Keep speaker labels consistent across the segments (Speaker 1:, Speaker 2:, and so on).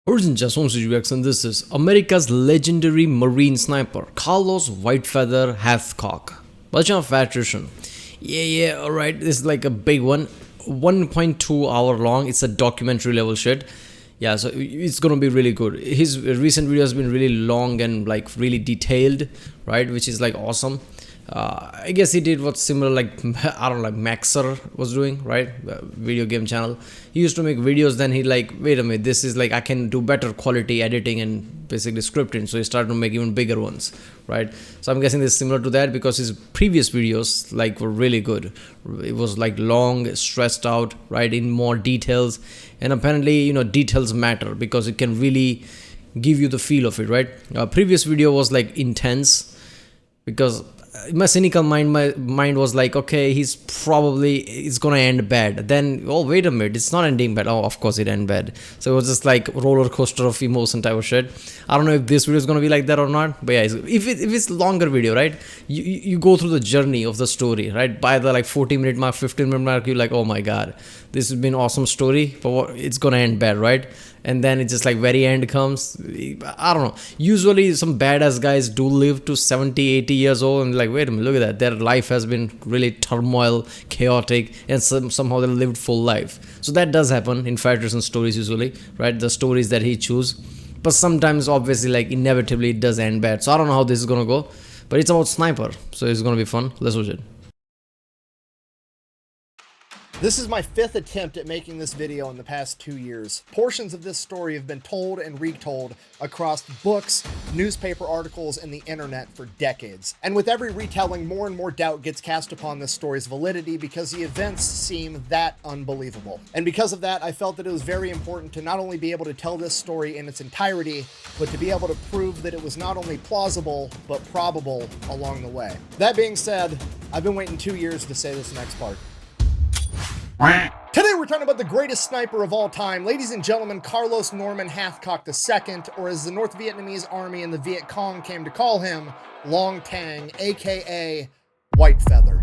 Speaker 1: Origin just wants to reaction. This is America's legendary Marine sniper, Carlos Whitefeather Hathcock. Watch out, electrician. Yeah, alright. This is like a big one. 1.2 hour long. It's a documentary level shit. Yeah, so it's gonna be really good. His recent videos have been really long and like really detailed, right? Which is like awesome. I guess he did what's similar like I don't know, like Maxer was doing, right? Video game channel. He used to make videos, then he like, wait a minute, this is like I can do better quality editing and basically scripting, so he started to make even bigger ones, right? So I'm guessing this is similar to that because his previous videos like were really good. It was like long, stressed out, right, in more details, and apparently details matter because it can really give you the feel of it, right? Previous video was like intense because my cynical mind, my mind was like, okay, it's gonna end bad. Then, oh wait a minute, it's not ending bad. Oh, of course it ended bad. So it was just like roller coaster of emotion type of shit. I don't know if this video is gonna be like that or not, but yeah, if it's longer video, right, you go through the journey of the story, right? By the like 40-minute mark, 15-minute mark, you're like, oh my god, this has been an awesome story, but it's gonna end bad, right? And then it just like very end comes. I don't know, usually some badass guys do live to 70-80 years old and like, wait a minute, look at that, their life has been really turmoil, chaotic, and somehow they lived full life. So that does happen in Patterson stories usually, right? The stories that he choose, but sometimes obviously like inevitably it does end bad. So I don't know how this is gonna go, but it's about sniper, so it's gonna be fun. Let's watch it.
Speaker 2: This is my 5th attempt at making this video in the past 2 years. Portions of this story have been told and retold across books, newspaper articles, and the internet for decades. And with every retelling, more and more doubt gets cast upon this story's validity because the events seem that unbelievable. And because of that, I felt that it was very important to not only be able to tell this story in its entirety, but to be able to prove that it was not only plausible, but probable along the way. That being said, I've been waiting 2 years to say this next part. Today we're talking about the greatest sniper of all time, ladies and gentlemen, Carlos Norman Hathcock II, or as the North Vietnamese Army and the Viet Cong came to call him, Long Tang, aka Whitefeather.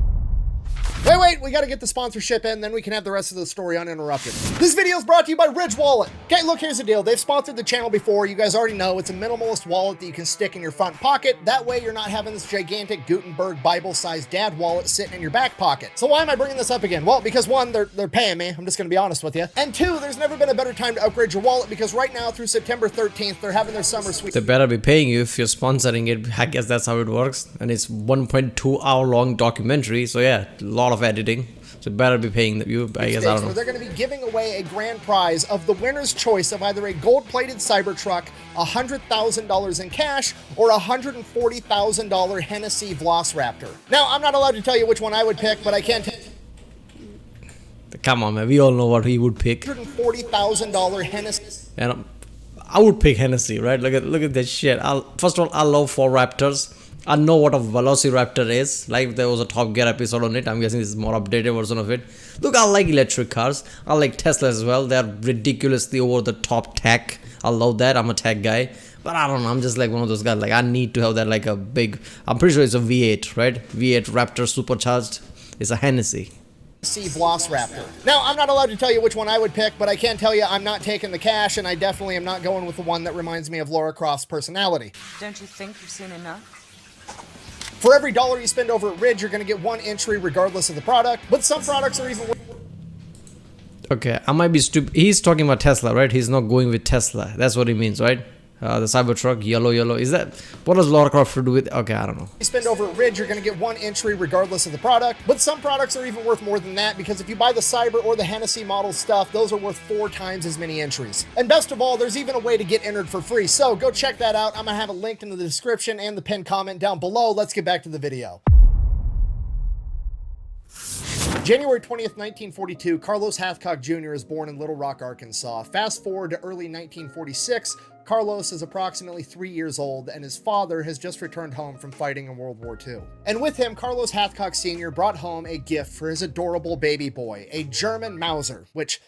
Speaker 2: Wait, we gotta get the sponsorship in, then we can have the rest of the story uninterrupted. This video is brought to you by Ridge Wallet. Okay, look, here's the deal. They've sponsored the channel before. You guys already know it's a minimalist wallet that you can stick in your front pocket. That way you're not having this gigantic Gutenberg Bible-sized dad wallet sitting in your back pocket. So why am I bringing this up again? Well, because one, they're paying me. I'm just gonna be honest with you. And two, there's never been a better time to upgrade your wallet because right now through September 13th, they're having their summer sweep.
Speaker 1: They better be paying you if you're sponsoring it. I guess that's how it works. And it's 1.2 hour long documentary. So yeah, a lot of editing. So better be paying you, I guess, I don't know.
Speaker 2: They're going to be giving away a grand prize of the winner's choice of either a gold-plated Cybertruck, $100,000 in cash, or a $140,000 Hennessy Velociraptor. Now, I'm not allowed to tell you which one I would pick, but I can tell.
Speaker 1: Come on, man. We all know what he would pick.
Speaker 2: $140,000 Hennessy.
Speaker 1: And I would pick Hennessy, right? Look at that shit. First of all, I love 4 Raptors. I know what a Velociraptor is. Like, there was a Top Gear episode on it. I'm guessing this is more updated version of it. Look, I like electric cars. I like Tesla as well. They're ridiculously over the top tech. I love that. I'm a tech guy. But I don't know. I'm just like one of those guys. Like, I need to have that like a big... I'm pretty sure it's a V8, right? V8 Raptor supercharged. It's a Hennessy.
Speaker 2: Velociraptor. Now, I'm not allowed to tell you which one I would pick, but I can tell you I'm not taking the cash, and I definitely am not going with the one that reminds me of Lara Croft's personality.
Speaker 3: Don't you think you've seen enough?
Speaker 2: For every dollar you spend over at Ridge, you're going to get 1 entry regardless of the product, but some products are even...
Speaker 1: Okay, I might be stupid. He's talking about Tesla, right? He's not going with Tesla. That's what he means, right? The Cybertruck, yellow. Is that... What does Lara Croft do with... Okay, I don't know.
Speaker 2: You spend over at Ridge, you're going to get 1 entry regardless of the product, but some products are even worth more than that because if you buy the Cyber or the Hennessy model stuff, those are worth 4 times as many entries. And best of all, there's even a way to get entered for free, so go check that out. I'm going to have it linked in the description and the pinned comment down below. Let's get back to the video. January 20th, 1942, Carlos Hathcock Jr. is born in Little Rock, Arkansas. Fast forward to early 1946, Carlos is approximately 3 years old, and his father has just returned home from fighting in World War II. And with him, Carlos Hathcock Sr. brought home a gift for his adorable baby boy, a German Mauser, which,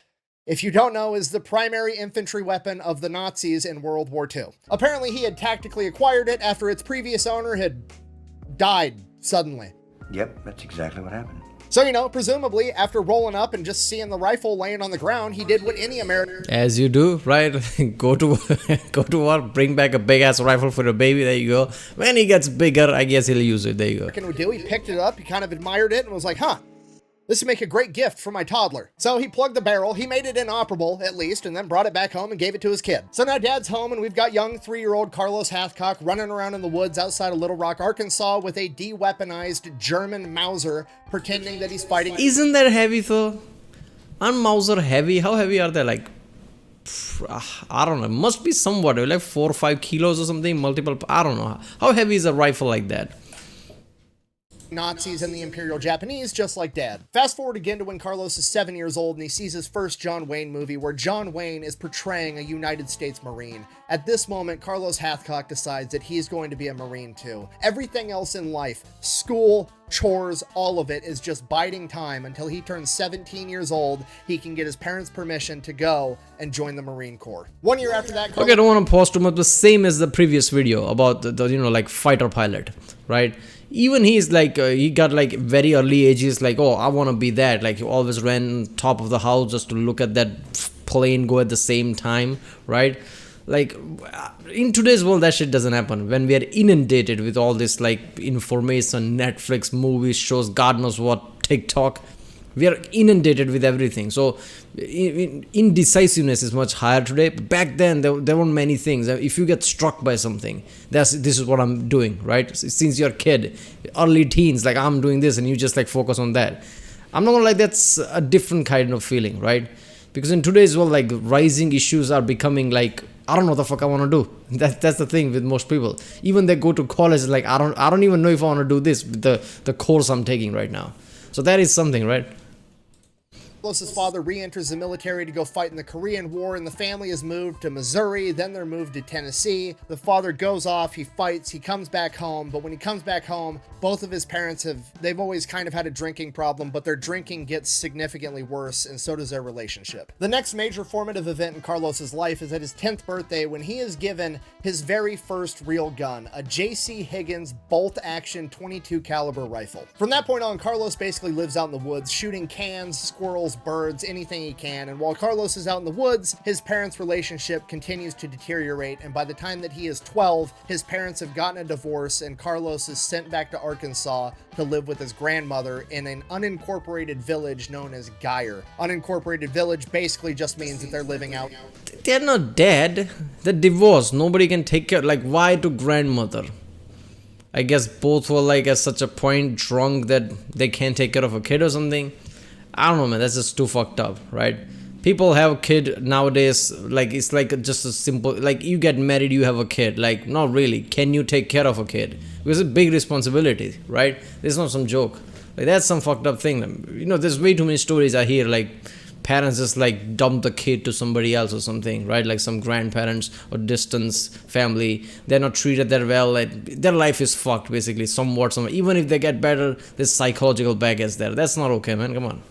Speaker 2: if you don't know, is the primary infantry weapon of the Nazis in World War II. Apparently, he had tactically acquired it after its previous owner had died suddenly.
Speaker 4: Yep, that's exactly what happened.
Speaker 2: So, presumably after rolling up and just seeing the rifle laying on the ground, he did what any American
Speaker 1: As you do, right? Go to work, bring back a big ass rifle for your baby. There you go. When he gets bigger, I guess he'll use it. There you go.
Speaker 2: would do. He picked it up, he kind of admired it and was like, huh, this would make a great gift for my toddler. So he plugged the barrel, he made it inoperable at least, and then brought it back home and gave it to his kid. So now dad's home and we've got young 3-year-old Carlos Hathcock running around in the woods outside of Little Rock, Arkansas with a de-weaponized German Mauser pretending that he's fighting.
Speaker 1: Isn't that heavy though? Aren't Mauser heavy? How heavy are they? Like, I don't know. Must be somewhat like 4 or 5 kilos or something. Multiple. I don't know. How heavy is a rifle like that?
Speaker 2: Nazis and the Imperial Japanese, just like dad. Fast forward again to when Carlos is 7 years old and he sees his first John Wayne movie where John Wayne is portraying a United States Marine. At this moment, Carlos Hathcock decides that he's going to be a Marine too. Everything else in life, school, chores, all of it is just biding time until he turns 17 years old. He can get his parents' permission to go and join the Marine Corps. 1 year after that,
Speaker 1: Okay, I don't want to pause too much. The same as the previous video about the like fighter pilot, right? Even he's like, he got like very early ages, like, oh, I want to be that. Like, he always ran top of the house just to look at that plane go at the same time, right? Like, in today's world, that shit doesn't happen. When we are inundated with all this like information, Netflix, movies, shows, God knows what, TikTok, we are inundated with everything. So indecisiveness is much higher today. Back then there weren't many things. If you get struck by something, this is what I'm doing, right? Since you're a kid, early teens, like I'm doing this and you just like focus on that. I'm not gonna lie, that's a different kind of feeling, right? Because in today's world, like rising issues are becoming like, I don't know what the fuck I want to do. That's the thing with most people. Even they go to college, like I don't even know if I want to do this with the course I'm taking right now. So that is something, right?
Speaker 2: Carlos's father re-enters the military to go fight in the Korean War, and the family is moved to Missouri, then they're moved to Tennessee. The father goes off, he fights, he comes back home, but when he comes back home, both of his parents they've always kind of had a drinking problem, but their drinking gets significantly worse, and so does their relationship. The next major formative event in Carlos's life is at his 10th birthday when he is given his very first real gun, a J.C. Higgins bolt-action .22 caliber rifle. From that point on, Carlos basically lives out in the woods, shooting cans, squirrels, birds, anything he can. And while Carlos is out in the woods, his parents' relationship continues to deteriorate. And by the time that he is 12, his parents have gotten a divorce and Carlos is sent back to Arkansas to live with his grandmother in an unincorporated village known as Geyer. Unincorporated village basically just means that they're living out.
Speaker 1: They're not dead. They're divorced. Nobody can take care. Like, why to grandmother? I guess both were like at such a point drunk that they can't take care of a kid or something. I don't know, man. That's just too fucked up, right? People have a kid nowadays. Like, it's like just a simple, like, you get married, you have a kid. Like, not really. Can you take care of a kid? Because it's a big responsibility, right? It's not some joke. Like, that's some fucked up thing. You know, there's way too many stories I hear, like, parents just like dump the kid to somebody else or something, right? Like some grandparents or distance family, they're not treated that well. Like, their life is fucked, basically, somewhat. Even if they get better, there's psychological baggage there. That's not okay, man. Come on.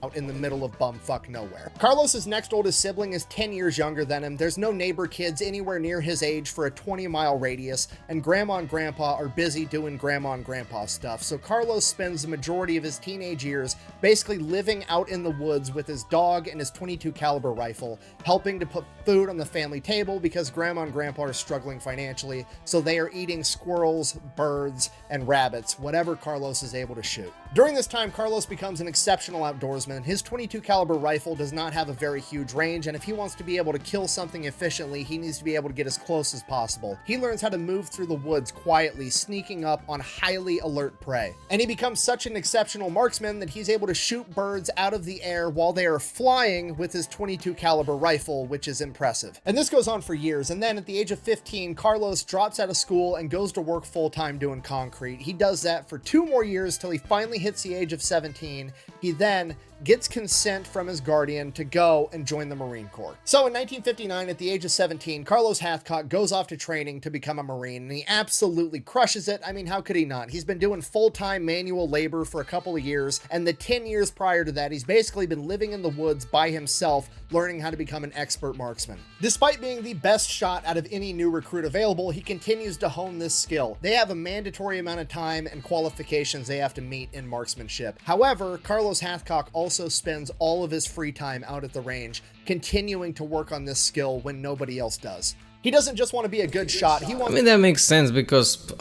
Speaker 2: Out in the middle of bumfuck nowhere. Carlos's next oldest sibling is 10 years younger than him. There's no neighbor kids anywhere near his age for a 20-mile radius, and grandma and grandpa are busy doing grandma and grandpa stuff. So Carlos spends the majority of his teenage years basically living out in the woods with his dog and his .22 caliber rifle, helping to put food on the family table because grandma and grandpa are struggling financially, so they are eating squirrels, birds, and rabbits, whatever Carlos is able to shoot. During this time, Carlos becomes an exceptional outdoorsman. His .22 caliber rifle does not have a very huge range, and if he wants to be able to kill something efficiently, he needs to be able to get as close as possible. He learns how to move through the woods quietly, sneaking up on highly alert prey. And he becomes such an exceptional marksman that he's able to shoot birds out of the air while they are flying with his .22 caliber rifle, which is impressive. And this goes on for years, and then at the age of 15, Carlos drops out of school and goes to work full-time doing concrete. He does that for 2 more years till he finally hits the age of 17, He then gets consent from his guardian to go and join the Marine Corps. So in 1959, at the age of 17, Carlos Hathcock goes off to training to become a Marine, and he absolutely crushes it. I mean, how could he not? He's been doing full-time manual labor for a couple of years, and the 10 years prior to that, he's basically been living in the woods by himself, learning how to become an expert marksman. Despite being the best shot out of any new recruit available, he continues to hone this skill. They have a mandatory amount of time and qualifications they have to meet in marksmanship. However, Carlos Hathcock also spends all of his free time out at the range, continuing to work on this skill when nobody else does. He doesn't just want to be a good shot, he wants—
Speaker 1: I mean, that makes sense because,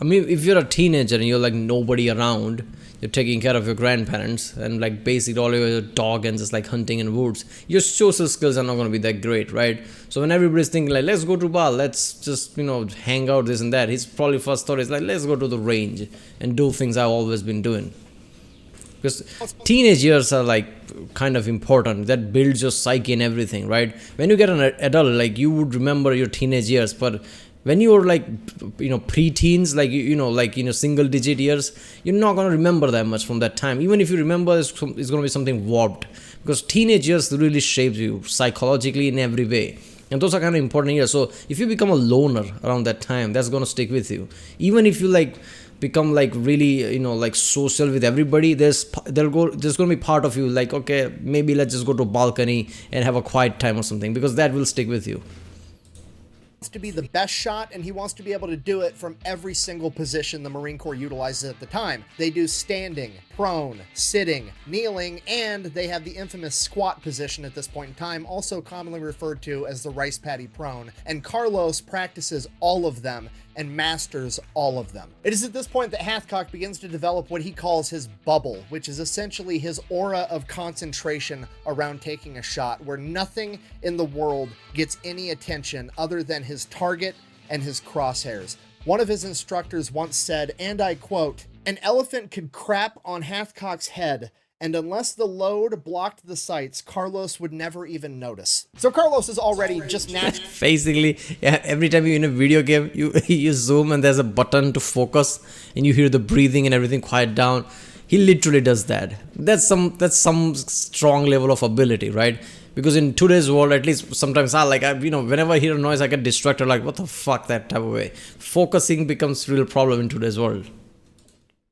Speaker 1: I mean, if you're a teenager and you're like nobody around, you're taking care of your grandparents and like basically all your dog and just like hunting in woods, your social skills are not going to be that great, right? So when everybody's thinking like, let's go to bar, let's just, hang out, this and that, his probably first thought is like, let's go to the range and do things I've always been doing. Because teenage years are like kind of important. That builds your psyche and everything, right? When you get an adult, like you would remember your teenage years, but when you were like, pre-teens, like, single digit years, you're not going to remember that much from that time. Even if you remember, it's going to be something warped, because teenage years really shapes you psychologically in every way. And those are kind of important years. So if you become a loner around that time, that's going to stick with you. Even if you become really social with everybody, there's going to be part of you like, okay, maybe let's just go to a balcony and have a quiet time or something, because that will stick with you.
Speaker 2: Wants to be the best shot, and he wants to be able to do it from every single position the Marine Corps utilizes at the time. They do standing, prone, sitting, kneeling, and they have the infamous squat position at this point in time, also commonly referred to as the rice paddy prone, and Carlos practices all of them and masters all of them. It is at this point that Hathcock begins to develop what he calls his bubble, which is essentially his aura of concentration around taking a shot, where nothing in the world gets any attention other than his target and his crosshairs. One of his instructors once said, and I quote, "An elephant could crap on Hathcock's head, and unless the load blocked the sights, Carlos would never even notice." So Carlos is already just naturally—
Speaker 1: Basically, yeah, every time you're in a video game, you zoom and there's a button to focus and you hear the breathing and everything quiet down. He literally does that. That's some strong level of ability, right? Because in today's world, at least sometimes whenever I hear a noise, I get distracted, like, what the fuck, that type of way. Focusing becomes a real problem in today's world.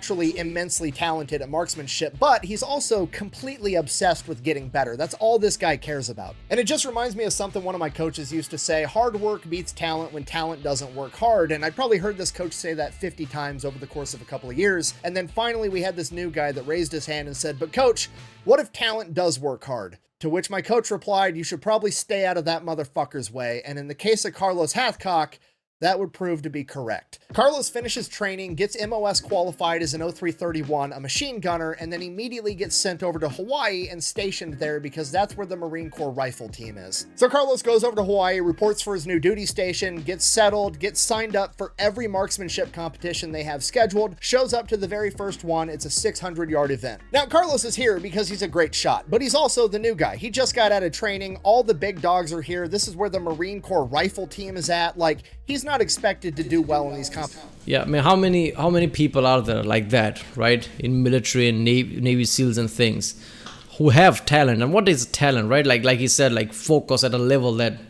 Speaker 2: Actually immensely talented at marksmanship, but he's also completely obsessed with getting better. That's all this guy cares about. And it just reminds me of something one of my coaches used to say: hard work beats talent when talent doesn't work hard. And I probably heard this coach say that 50 times over the course of a couple of years. And then finally we had this new guy that raised his hand and said, "But coach, what if talent does work hard?" To which my coach replied, "You should probably stay out of that motherfucker's way." And in the case of Carlos Hathcock, that would prove to be correct. Carlos finishes training, gets MOS qualified as an 0331, a machine gunner, and then immediately gets sent over to Hawaii and stationed there because that's where the Marine Corps rifle team is. So Carlos goes over to Hawaii, reports for his new duty station, gets settled, gets signed up for every marksmanship competition they have scheduled, shows up to the very first one. It's a 600-yard event. Now, Carlos is here because he's a great shot, but he's also the new guy. He just got out of training. All the big dogs are here. This is where the Marine Corps rifle team is at. Like, he's not expected to do well in these competitions.
Speaker 1: Yeah, I mean, how many people are there like that, right? In military and Navy SEALs and things, who have talent. And what is talent, right? Like he said, like focus at a level that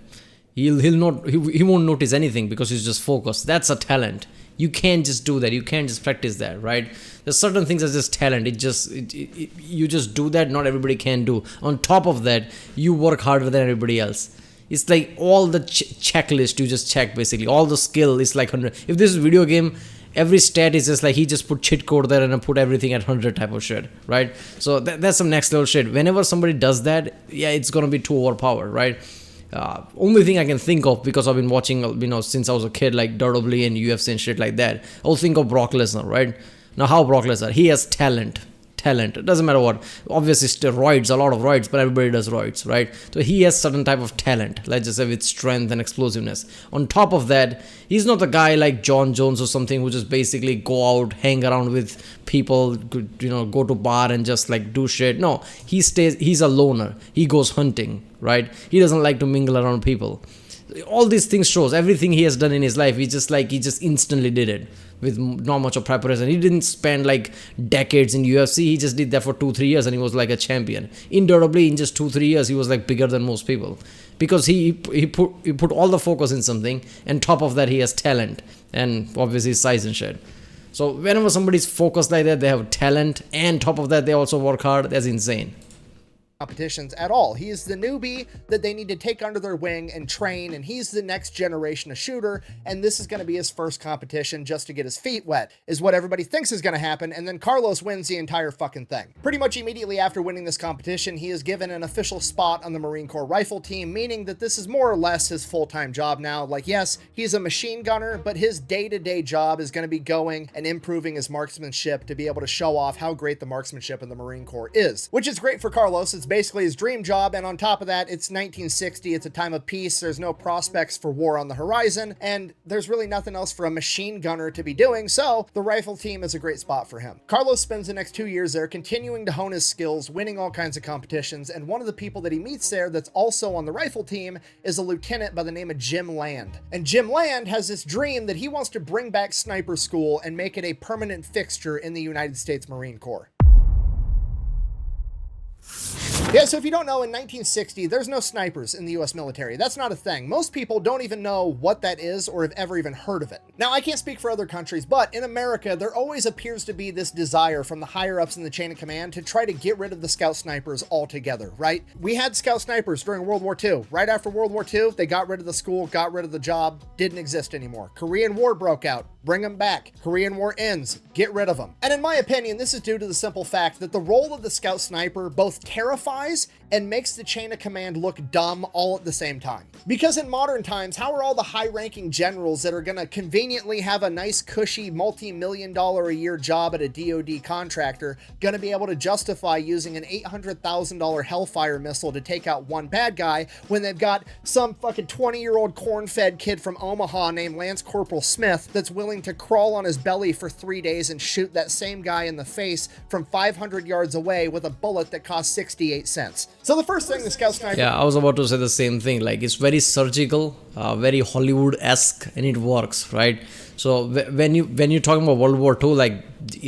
Speaker 1: he won't notice anything because he's just focused. That's a talent. You can't just do that. You can't just practice that, right? There's certain things that's just talent. You just do that. Not everybody can do. On top of that, you work harder than everybody else. It's like all the checklist you just check, basically. All the skill is like 100. If this is a video game, every stat is just like he just put cheat code there and put everything at 100 type of shit, right? So that's some next level shit. Whenever somebody does that, yeah, it's gonna be too overpowered, right? Only thing I can think of, because I've been watching, since I was a kid, like WWE and UFC and shit like that, I'll think of Brock Lesnar, right? Now, how Brock Lesnar, he has talent. It doesn't matter what. Obviously, steroids, a lot of roids, but everybody does roids, right? So he has certain type of talent, let's just say, with strength and explosiveness. On top of that, he's not the guy like John Jones or something who just basically go out, hang around with people, go to bar and just like do shit. No, he's a loner. He goes hunting, right? He doesn't like to mingle around people. All these things shows everything he has done in his life. He just instantly did it with not much of preparation. He didn't spend like decades in UFC. He just did that for 2-3 years and he was like a champion. Indubitably, in just 2-3 years, he was like bigger than most people because he put all the focus in something, and top of that, he has talent and obviously size and shit. So whenever somebody's focused like that, they have talent, and top of that, they also work hard. That's insane.
Speaker 2: Competitions at all. He's the newbie that they need to take under their wing and train, and he's the next generation of shooter, and this is going to be his first competition just to get his feet wet, is what everybody thinks is going to happen, and then Carlos wins the entire fucking thing. Pretty much immediately after winning this competition, he is given an official spot on the Marine Corps rifle team, meaning that this is more or less his full-time job now. Like, yes, he's a machine gunner, but his day-to-day job is going to be going and improving his marksmanship to be able to show off how great the marksmanship in the Marine Corps is, which is great for Carlos. It's basically his dream job, and on top of that, it's 1960, it's a time of peace, there's no prospects for war on the horizon, and there's really nothing else for a machine gunner to be doing, so the rifle team is a great spot for him. Carlos spends the next 2 years there, continuing to hone his skills, winning all kinds of competitions, and one of the people that he meets there that's also on the rifle team is a lieutenant by the name of Jim Land. And Jim Land has this dream that he wants to bring back sniper school and make it a permanent fixture in the United States Marine Corps. Yeah, so if you don't know, in 1960, there's no snipers in the US military. That's not a thing. Most people don't even know what that is or have ever even heard of it. Now, I can't speak for other countries, but in America, there always appears to be this desire from the higher-ups in the chain of command to try to get rid of the scout snipers altogether, right? We had scout snipers during World War II. Right after World War II, they got rid of the school, got rid of the job, didn't exist anymore. Korean War broke out. Bring them back. Korean War ends. Get rid of them. And in my opinion, this is due to the simple fact that the role of the scout sniper both terrifies and makes the chain of command look dumb all at the same time. Because in modern times, how are all the high-ranking generals that are going to conveniently have a nice, cushy, multi-million-dollar a year job at a DoD contractor going to be able to justify using an $800,000 Hellfire missile to take out one bad guy when they've got some fucking 20-year-old corn-fed kid from Omaha named Lance Corporal Smith that's willing to crawl on his belly for 3 days and shoot that same guy in the face from 500 yards away with a bullet that costs 68 cents. So the first thing the scout sniper...
Speaker 1: Yeah, I was about to say the same thing. Like, it's very surgical, very Hollywood-esque, and it works, right? So when you're talking about World War II, like,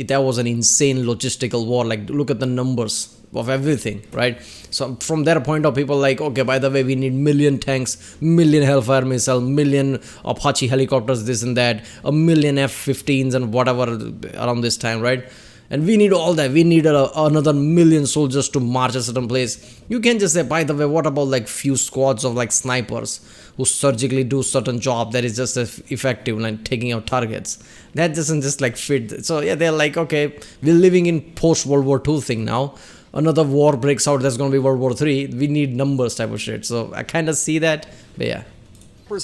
Speaker 1: that was an insane logistical war. Like, look at the numbers of everything, right? So from their point of people like, okay, by the way, we need million tanks, million Hellfire missile, million Apache helicopters, this and that, a million F-15s and whatever around this time, right? And we need all that. We need another million soldiers to march a certain place. You can just say, by the way, what about like few squads of like snipers who surgically do certain job that is just as effective, like taking out targets? That doesn't just like fit. So yeah, they're like, okay, we're living in post-World War II thing now. Another war breaks out, that's going to be World War III. We need numbers type of shit. So I kind of see that, but yeah.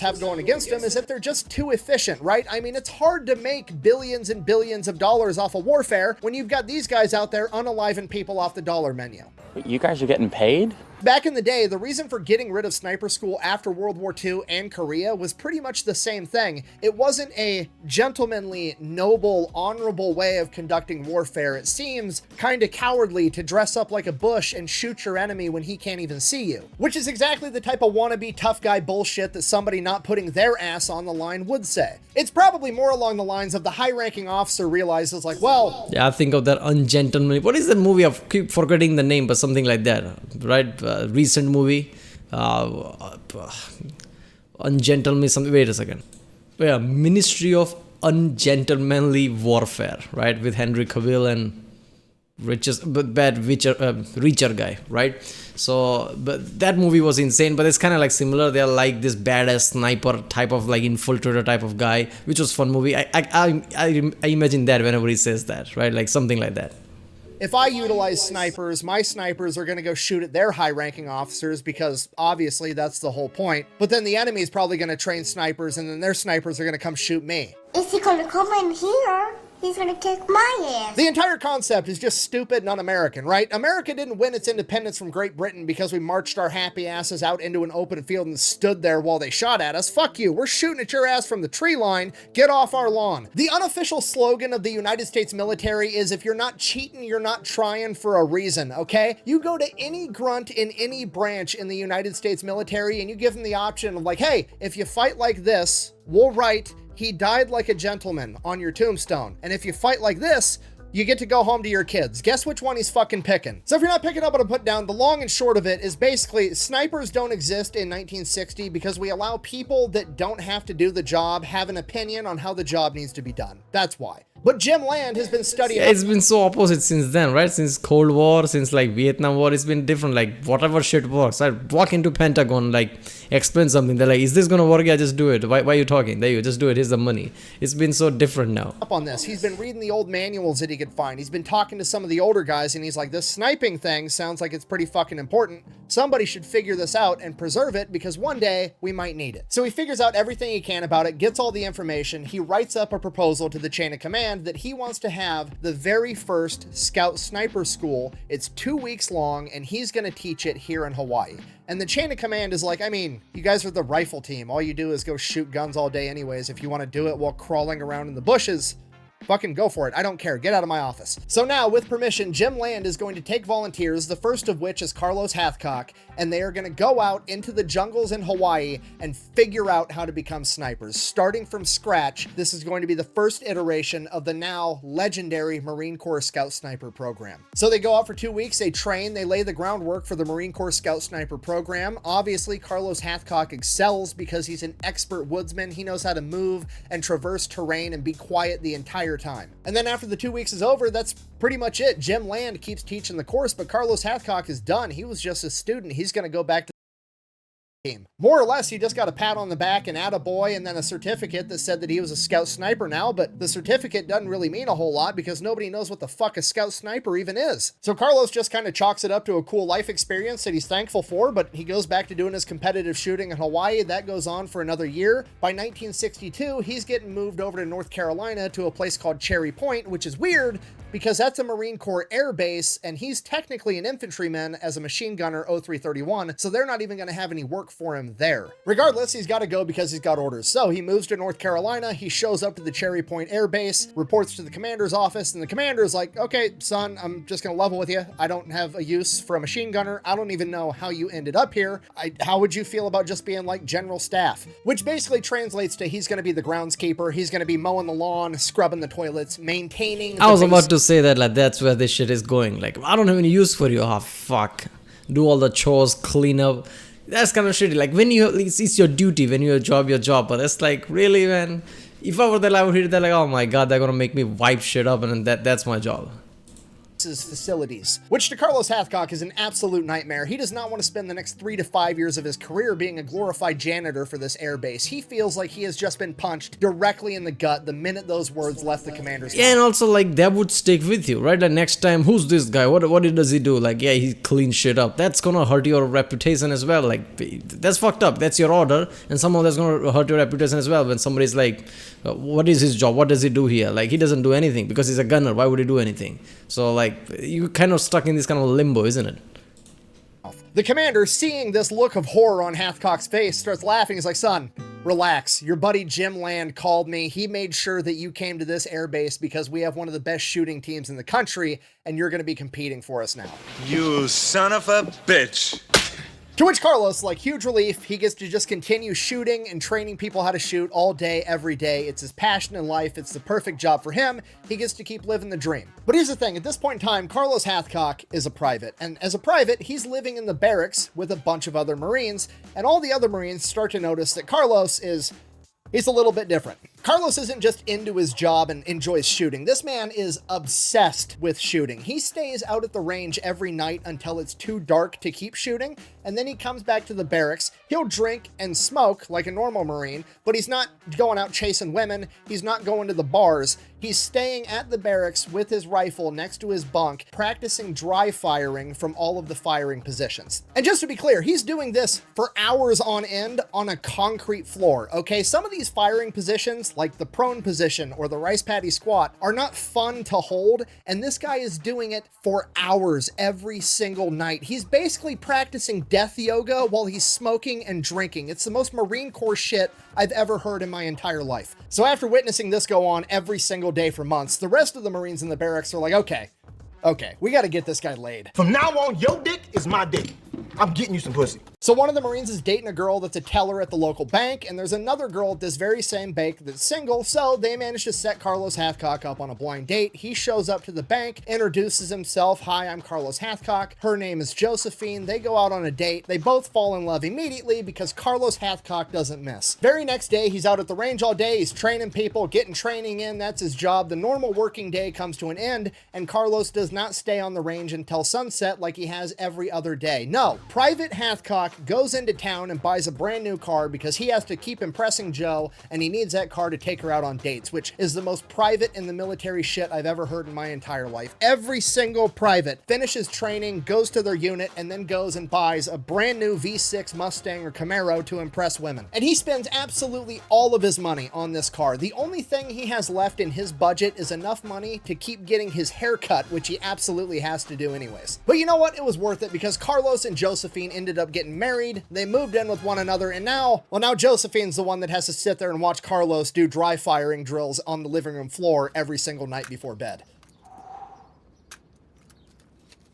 Speaker 2: Have going against them is that they're just too efficient, right? I mean, it's hard to make billions and billions of dollars off of warfare when you've got these guys out there unaliving people off the dollar menu.
Speaker 4: You guys are getting paid?
Speaker 2: Back in the day, the reason for getting rid of sniper school after World War II and Korea was pretty much the same thing. It wasn't a gentlemanly, noble, honorable way of conducting warfare. It seems kind of cowardly to dress up like a bush and shoot your enemy when he can't even see you, which is exactly the type of wannabe tough guy bullshit that somebody not putting their ass on the line would say. It's probably more along the lines of the high-ranking officer realizes like, well...
Speaker 1: Yeah, I think of that ungentlemanly... What is that movie? I keep forgetting the name, but something like that, right? Recent movie, ungentlemanly something. Wait a second. Yeah, Ministry of Ungentlemanly Warfare, right? With Henry Cavill and Reacher guy, right? So, but that movie was insane. But it's kind of like similar. They're like this badass sniper type of like infiltrator type of guy, which was fun movie. I imagine that whenever he says that, right? Like something like that.
Speaker 2: If I utilize snipers, my snipers are going to go shoot at their high-ranking officers because obviously that's the whole point. But then the enemy is probably going to train snipers and then their snipers are going to come shoot me.
Speaker 5: Is he going to come in here?
Speaker 4: He's gonna kick my ass.
Speaker 2: The entire concept is just stupid and un-American, right? America didn't win its independence from Great Britain because we marched our happy asses out into an open field and stood there while they shot at us. Fuck you, we're shooting at your ass from the tree line. Get off our lawn. The unofficial slogan of the United States military is, if you're not cheating, you're not trying for a reason, okay? You go to any grunt in any branch in the United States military and you give them the option of like, hey, if you fight like this, we'll write, "He died like a gentleman" on your tombstone. And if you fight like this, you get to go home to your kids. Guess which one he's fucking picking? So if you're not picking up what I put down, the long and short of it is basically snipers don't exist in 1960 because we allow people that don't have to do the job have an opinion on how the job needs to be done. That's why. But Jim Land has been studying.
Speaker 1: Yeah, it's been so opposite since then, right? Since Cold War, since like Vietnam War, it's been different. Like whatever shit works. I walk into Pentagon, like explain something. They're like, "Is this gonna work? Yeah, just do it. Why are you talking? There you just do it. Here's the money." It's been so different now.
Speaker 2: Up on this, he's been reading the old manuals that he could find. He's been talking to some of the older guys, and he's like, "This sniping thing sounds like it's pretty fucking important. Somebody should figure this out and preserve it because one day we might need it." So he figures out everything he can about it, gets all the information. He writes up a proposal to the chain of command that he wants to have the very first scout sniper school. It's 2 weeks long, and he's going to teach it here in Hawaii. And the chain of command is like, I mean, you guys are the rifle team. All you do is go shoot guns all day anyways. If you want to do it while crawling around in the bushes, fucking go for it. I don't care. Get out of my office. So now, with permission, Jim Land is going to take volunteers, the first of which is Carlos Hathcock, and they are going to go out into the jungles in Hawaii and figure out how to become snipers. Starting from scratch, this is going to be the first iteration of the now legendary Marine Corps Scout Sniper program. So they go out for 2 weeks, they train, they lay the groundwork for the Marine Corps Scout Sniper program. Obviously, Carlos Hathcock excels because he's an expert woodsman. He knows how to move and traverse terrain and be quiet the entire time. And then after the 2 weeks is over, that's pretty much it. Jim Land keeps teaching the course, but Carlos Hathcock is done. He was just a student. He's going to go back to team. More or less, he just got a pat on the back and attaboy and then a certificate that said that he was a scout sniper now, but the certificate doesn't really mean a whole lot because nobody knows what the fuck a scout sniper even is. So Carlos just kind of chalks it up to a cool life experience that he's thankful for, but he goes back to doing his competitive shooting in Hawaii. That goes on for another year. By 1962, he's getting moved over to North Carolina to a place called Cherry Point, which is weird because that's a Marine Corps air base, and he's technically an infantryman as a machine gunner 0331, so they're not even going to have any work for him there. Regardless, he's got to go because he's got orders. So he moves to North Carolina, he shows up to the Cherry Point Air Base, reports to the commander's office, and the commander's like, "Okay, son, I'm just going to level with you. I don't have a use for a machine gunner. I don't even know how you ended up here. How would you feel about just being like general staff?" Which basically translates to he's going to be the groundskeeper. He's going to be mowing the lawn, scrubbing the toilets, maintaining
Speaker 1: I was about to say that, like, that's where this shit is going. Like, I don't have any use for you. Oh, fuck. Do all the chores, clean up. That's kind of shitty. Like, when you, it's your duty, when you're your job. But it's like, really, man? If I were there, I would hear that, like, oh my god, they're gonna make me wipe shit up, and that's my job.
Speaker 2: Facilities, which to Carlos Hathcock is an absolute nightmare. He does not want to spend the next 3 to 5 years of his career being a glorified janitor for this airbase. He feels like he has just been punched directly in the gut the minute those words left the commander's mouth.
Speaker 1: Yeah, and also, like, that would stick with you, right? Like, next time, who's this guy? What does he do? Like, yeah, he cleans shit up. That's gonna hurt your reputation as well. Like, that's fucked up. That's your order, and somehow that's gonna hurt your reputation as well when somebody's like, what is his job? What does he do here? Like, he doesn't do anything because he's a gunner. Why would he do anything? So, like, you're kind of stuck in this kind of limbo, isn't it?
Speaker 2: The commander, seeing this look of horror on Hathcock's face, starts laughing. He's like, "Son, relax. Your buddy Jim Land called me. He made sure that you came to this airbase because we have one of the best shooting teams in the country, and you're going to be competing for us now."
Speaker 5: You son of a bitch.
Speaker 2: To which Carlos, like, huge relief, he gets to just continue shooting and training people how to shoot all day, every day. It's his passion in life. It's the perfect job for him. He gets to keep living the dream. But here's the thing. At this point in time, Carlos Hathcock is a private. And as a private, he's living in the barracks with a bunch of other Marines. And all the other Marines start to notice that Carlos he's a little bit different. Carlos isn't just into his job and enjoys shooting. This man is obsessed with shooting. He stays out at the range every night until it's too dark to keep shooting, and then he comes back to the barracks. He'll drink and smoke like a normal Marine, but he's not going out chasing women. He's not going to the bars. He's staying at the barracks with his rifle next to his bunk, practicing dry firing from all of the firing positions. And just to be clear, he's doing this for hours on end on a concrete floor, okay? Some of these firing positions, like the prone position or the rice paddy squat, are not fun to hold, and this guy is doing it for hours every single night. He's basically practicing death yoga while he's smoking and drinking. It's the most Marine Corps shit I've ever heard in my entire life. So after witnessing this go on every single day for months, the rest of the Marines in the barracks are like, okay, we gotta get this guy laid.
Speaker 6: From now on, your dick is my dick. I'm getting you some pussy.
Speaker 2: So one of the Marines is dating a girl that's a teller at the local bank, and there's another girl at this very same bank that's single, so they manage to set Carlos Hathcock up on a blind date. He shows up to the bank, introduces himself. Hi, I'm Carlos Hathcock. Her name is Josephine. They go out on a date. They both fall in love immediately because Carlos Hathcock doesn't miss. Very next day, he's out at the range all day. He's training people, getting training in. That's his job. The normal working day comes to an end, and Carlos does not stay on the range until sunset like he has every other day. No, Private Hathcock goes into town and buys a brand new car because he has to keep impressing Joe, and he needs that car to take her out on dates, which is the most private in the military shit I've ever heard in my entire life. Every single private finishes training, goes to their unit, and then goes and buys a brand new V6 Mustang or Camaro to impress women. And he spends absolutely all of his money on this car. The only thing he has left in his budget is enough money to keep getting his hair cut, which he absolutely has to do anyways. But you know what? It was worth it because Carlos and Josephine ended up getting married. They moved in with one another, and now Josephine's the one that has to sit there and watch Carlos do dry firing drills on the living room floor every single night before bed.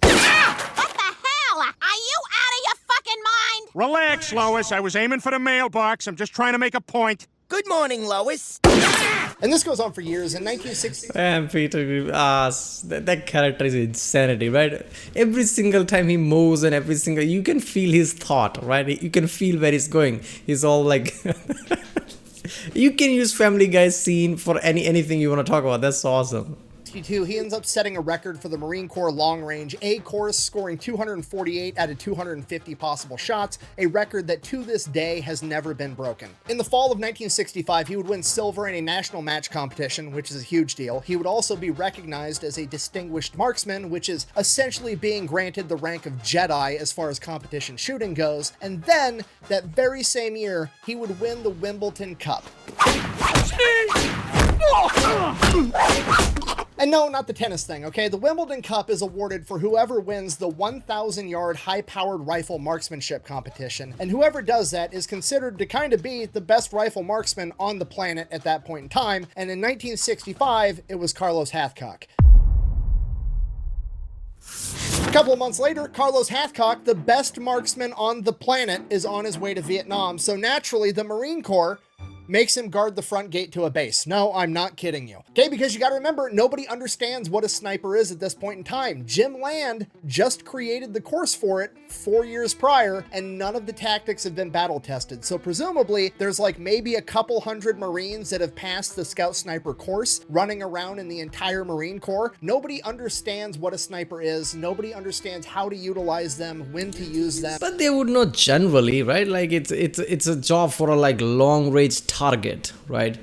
Speaker 4: What the hell? Are you out of your fucking mind?
Speaker 7: Relax, Lois. I was aiming for the mailbox. I'm just trying to make a point.
Speaker 8: Good morning, Lois.
Speaker 2: And this goes on for years. In 1960,
Speaker 1: And Peter, that character is insanity, right? Every single time he moves and you can feel his thought, right? You can feel where he's going. He's all like, you can use Family Guy's scene for anything you want to talk about. That's awesome.
Speaker 2: he ends up setting a record for the Marine Corps long range A course, scoring 248 out of 250 possible shots, a record that to this day has never been broken. In the fall of 1965, he would win silver in a national match competition, which is a huge deal. He would also be recognized as a distinguished marksman, which is essentially being granted the rank of Jedi as far as competition shooting goes. And then, that very same year, he would win the Wimbledon Cup. And no, not the tennis thing, okay? The Wimbledon Cup is awarded for whoever wins the 1,000-yard high-powered rifle marksmanship competition, and whoever does that is considered to kind of be the best rifle marksman on the planet at that point in time, and in 1965, it was Carlos Hathcock. A couple of months later, Carlos Hathcock, the best marksman on the planet, is on his way to Vietnam, so naturally, the Marine Corps makes him guard the front gate to a base. No, I'm not kidding you. Okay, because you gotta remember, nobody understands what a sniper is at this point in time. Jim Land just created the course for it 4 years prior, and none of the tactics have been battle tested. So presumably, there's like maybe a couple hundred Marines that have passed the Scout Sniper course running around in the entire Marine Corps. Nobody understands what a sniper is. Nobody understands how to utilize them, when to use them.
Speaker 1: But they would know generally, right? Like it's a job for a like long range target, right?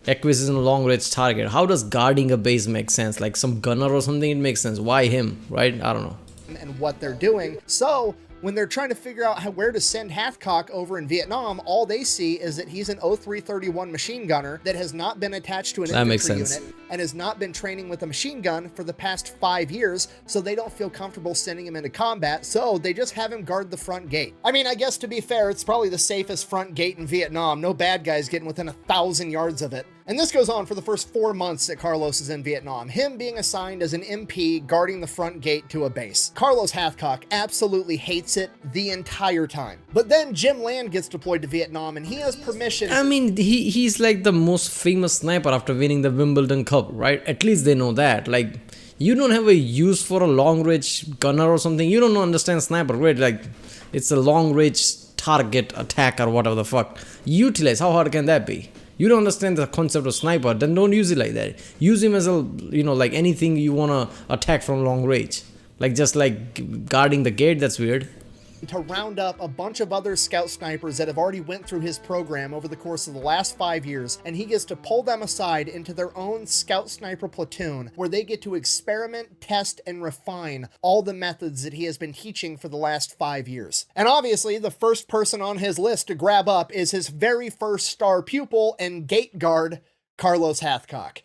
Speaker 1: Acquisition long range target. How does guarding a base make sense? Like some gunner or something, it makes sense. Why him, right? I don't know.
Speaker 2: And what they're doing. So when they're trying to figure out where to send Hathcock over in Vietnam, all they see is that he's an 0331 machine gunner that has not been attached to an infantry unit and has not been training with a machine gun for the past 5 years, so they don't feel comfortable sending him into combat, so they just have him guard the front gate. I mean, I guess to be fair, it's probably the safest front gate in Vietnam. No bad guys getting within 1,000 yards of it. And this goes on for the first 4 months that Carlos is in Vietnam, him being assigned as an MP guarding the front gate to a base. Carlos Hathcock absolutely hates it the entire time. But then Jim Land gets deployed to Vietnam and he has permission.
Speaker 1: I mean, he's like the most famous sniper after winning the Wimbledon Cup, right? At least they know that. Like, you don't have a use for a long range gunner or something. You don't understand sniper, right? Like, it's a long range target attack or whatever the fuck. Utilize, how hard can that be? You don't understand the concept of sniper, then don't use it like that. Use him as a, like anything you want to attack from long range. Like just like guarding the gate, that's weird.
Speaker 2: To round up a bunch of other scout snipers that have already went through his program over the course of the last 5 years, and he gets to pull them aside into their own scout sniper platoon where they get to experiment, test, and refine all the methods that he has been teaching for the last 5 years. And obviously, the first person on his list to grab up is his very first star pupil and gate guard, Carlos Hathcock.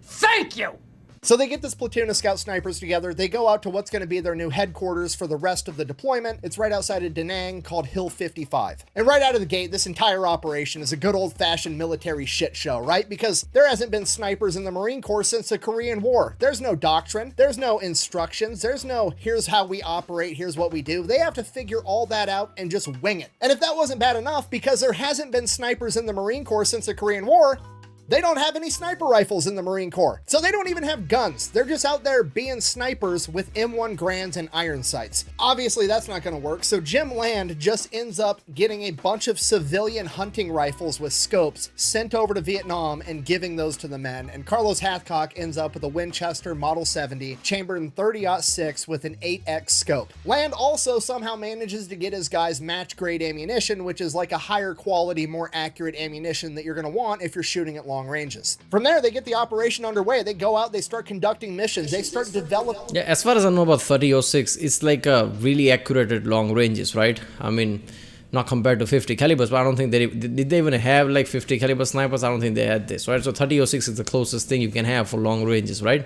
Speaker 3: Thank you!
Speaker 2: So they get this platoon of scout snipers together. They go out to what's going to be their new headquarters for the rest of the deployment. It's right outside of Da Nang called Hill 55. And right out of the gate, this entire operation is a good old-fashioned military shit show, right? Because there hasn't been snipers in the Marine Corps since the Korean War. There's no doctrine. There's no instructions. There's no, here's how we operate, here's what we do. They have to figure all that out and just wing it. And if that wasn't bad enough, because there hasn't been snipers in the Marine Corps since the Korean War, they don't have any sniper rifles in the Marine Corps. So they don't even have guns. They're just out there being snipers with M1 Grands and iron sights. Obviously, that's not going to work. So Jim Land just ends up getting a bunch of civilian hunting rifles with scopes sent over to Vietnam and giving those to the men. And Carlos Hathcock ends up with a Winchester Model 70 chambered in 30-06 with an 8X scope. Land also somehow manages to get his guys match grade ammunition, which is like a higher quality, more accurate ammunition that you're going to want if you're shooting at long ranges. From there, they get the operation underway. They go out, they start conducting missions, they start developing.
Speaker 1: Yeah, as far as I know about 30-06, it's like a really accurate at long ranges, right? I mean, not compared to 50 calibers, but I don't think did they even have like 50 caliber snipers? I don't think they had this, right? So 30-06 is the closest thing you can have for long ranges, right?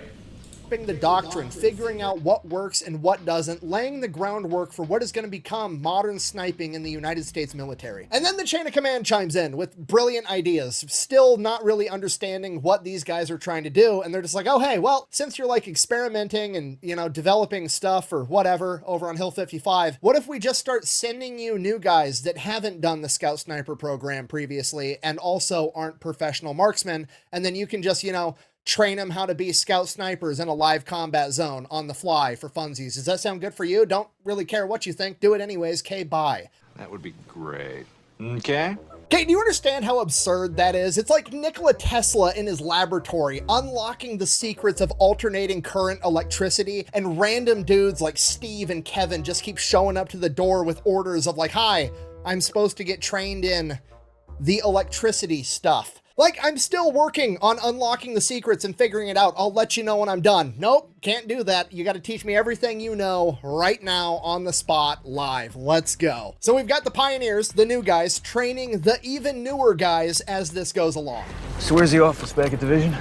Speaker 2: The doctrine, figuring out what works and what doesn't, laying the groundwork for what is going to become modern sniping in the United States military. And then the chain of command chimes in with brilliant ideas, still not really understanding what these guys are trying to do. And they're just like, oh, hey, well, since you're like experimenting and, you know, developing stuff or whatever over on Hill 55, what if we just start sending you new guys that haven't done the Scout Sniper program previously and also aren't professional marksmen? And then you can just, you know, train them how to be scout snipers in a live combat zone on the fly for funsies. Does that sound good for you? Don't really care what you think. Do it anyways. Okay, bye.
Speaker 5: That would be great. Okay.
Speaker 2: Okay, do you understand how absurd that is? It's like Nikola Tesla in his laboratory unlocking the secrets of alternating current electricity, and random dudes like Steve and Kevin just keep showing up to the door with orders of like, hi, I'm supposed to get trained in the electricity stuff. Like, I'm still working on unlocking the secrets and figuring it out. I'll let you know when I'm done. Nope, can't do that. You got to teach me everything you know right now on the spot live. Let's go. So we've got the pioneers, the new guys, training the even newer guys as this goes along.
Speaker 8: So where's the office back at Division?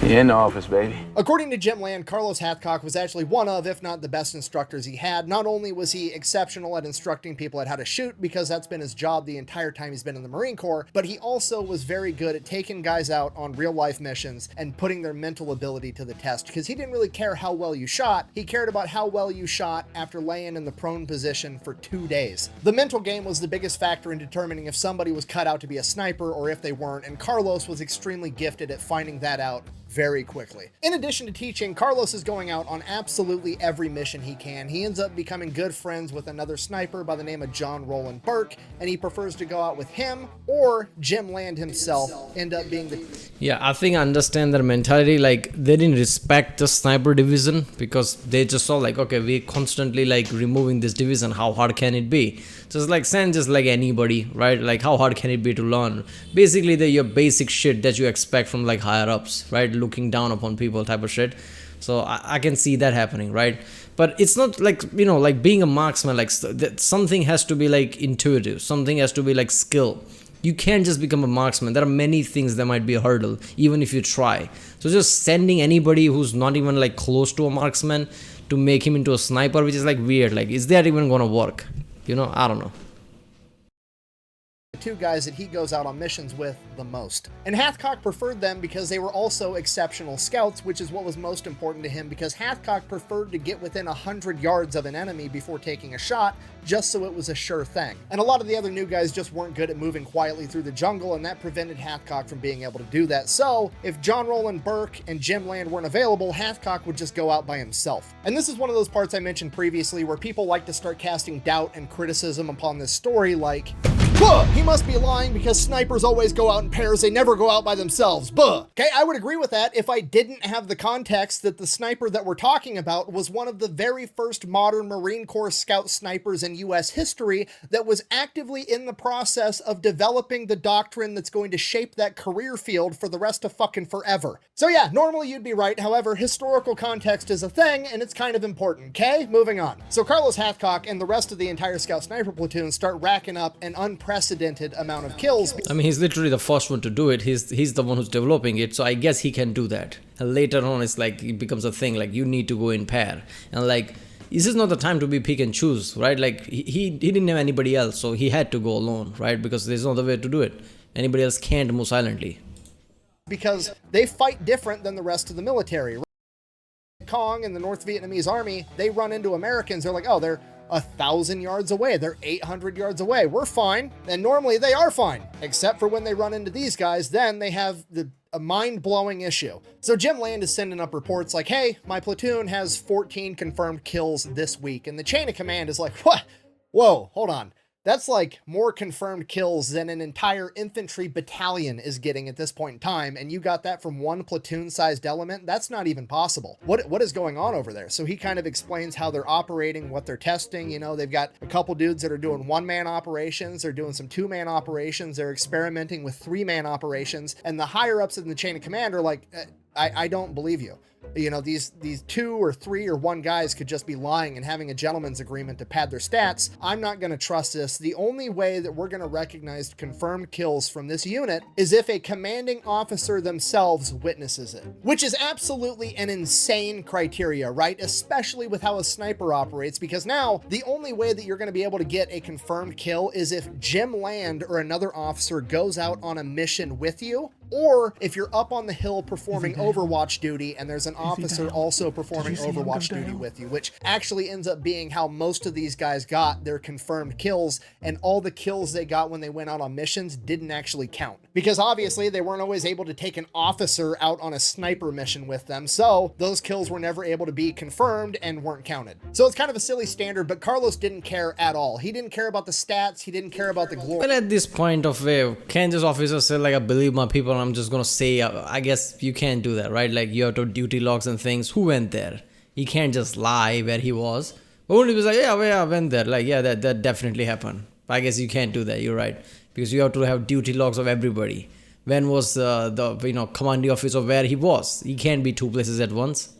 Speaker 8: In the office, baby.
Speaker 2: According to Jim Land, Carlos Hathcock was actually one of, if not the best instructors he had. Not only was he exceptional at instructing people at how to shoot, because that's been his job the entire time he's been in the Marine Corps, but he also was very good at taking guys out on real life missions and putting their mental ability to the test, because he didn't really care how well you shot. He cared about how well you shot after laying in the prone position for 2 days. The mental game was the biggest factor in determining if somebody was cut out to be a sniper or if they weren't, and Carlos was extremely gifted at finding that out very quickly. In addition to teaching, Carlos is going out on absolutely every mission he can. He ends up becoming good friends with another sniper by the name of John Roland Burke, and he prefers to go out with him or Jim Land himself end up being the...
Speaker 1: Yeah, I think I understand their mentality. Like, they didn't respect the sniper division because they just saw like, okay, we're constantly like removing this division. How hard can it be? So it's like, send just like anybody, right? Like, how hard can it be to learn? Basically, they're your basic shit that you expect from like higher ups, right? Looking down upon people type of shit. So I can see that happening, right? But it's not like, you know, like being a marksman, like something has to be like intuitive. Something has to be like skill. You can't just become a marksman. There are many things that might be a hurdle, even if you try. So just sending anybody who's not even like close to a marksman to make him into a sniper, which is like weird. Like, is that even gonna work? You know, I don't know.
Speaker 2: Two guys that he goes out on missions with the most. And Hathcock preferred them because they were also exceptional scouts, which is what was most important to him, because Hathcock preferred to get within 100 yards of an enemy before taking a shot, just so it was a sure thing. And a lot of the other new guys just weren't good at moving quietly through the jungle, and that prevented Hathcock from being able to do that. So if John Roland Burke and Jim Land weren't available, Hathcock would just go out by himself. And this is one of those parts I mentioned previously where people like to start casting doubt and criticism upon this story, like, buh, he must be lying because snipers always go out in pairs, they never go out by themselves, buh. Okay, I would agree with that if I didn't have the context that the sniper that we're talking about was one of the very first modern Marine Corps scout snipers in US history that was actively in the process of developing the doctrine that's going to shape that career field for the rest of fucking forever. So yeah, normally you'd be right, however, historical context is a thing and it's kind of important, okay? Moving on. So Carlos Hathcock and the rest of the entire scout sniper platoon start racking up an unprecedented unprecedented amount of kills.
Speaker 1: I mean, he's literally the first one to do it. He's the one who's developing it, so I guess he can do that. And later on, it's like it becomes a thing. Like you need to go in pair, and like this is not the time to be pick and choose, right? Like he didn't have anybody else, so he had to go alone, right? Because there's no other way to do it. Anybody else can't move silently.
Speaker 2: Because they fight different than the rest of the military. Kong and the North Vietnamese army, they run into Americans. They're like, oh, they're 1,000 yards away. They're 800 yards away. We're fine. And normally they are fine, except for when they run into these guys, then they have a mind-blowing issue. So Jim Land is sending up reports like, hey, my platoon has 14 confirmed kills this week. And the chain of command is like, what? Whoa, hold on. That's like more confirmed kills than an entire infantry battalion is getting at this point in time. And you got that from one platoon-sized element? That's not even possible. What is going on over there? So he kind of explains how they're operating, what they're testing. You know, they've got a couple dudes that are doing one-man operations. They're doing some two-man operations. They're experimenting with three-man operations. And the higher-ups in the chain of command are like, I don't believe you. You know, these 2 or 3 or 1 guys could just be lying and having a gentleman's agreement to pad their stats. I'm not going to trust this. The only way that we're going to recognize confirmed kills from this unit is if a commanding officer themselves witnesses it, which is absolutely an insane criteria, right? Especially with how a sniper operates, because now the only way that you're going to be able to get a confirmed kill is if Jim Land or another officer goes out on a mission with you, or if you're up on the hill performing Overwatch duty and there's an officer also performing Overwatch duty with you, which actually ends up being how most of these guys got their confirmed kills, and all the kills they got when they went out on missions didn't actually count. Because obviously they weren't always able to take an officer out on a sniper mission with them, so those kills were never able to be confirmed and weren't counted. So it's kind of a silly standard, but Carlos didn't care at all. He didn't care about the stats, he didn't care about the glory.
Speaker 1: But at this point of view, can this officer say like, I believe my people, and I'm just gonna say, I guess you can't do that, right? Like you have to duty logs and things. Who went there? He can't just lie where he was. But when he was like, yeah, I went there. Like, yeah, that definitely happened. But I guess you can't do that. You're right, because you have to have duty logs of everybody. When was the commanding officer where he was? He can't be 2 places at once.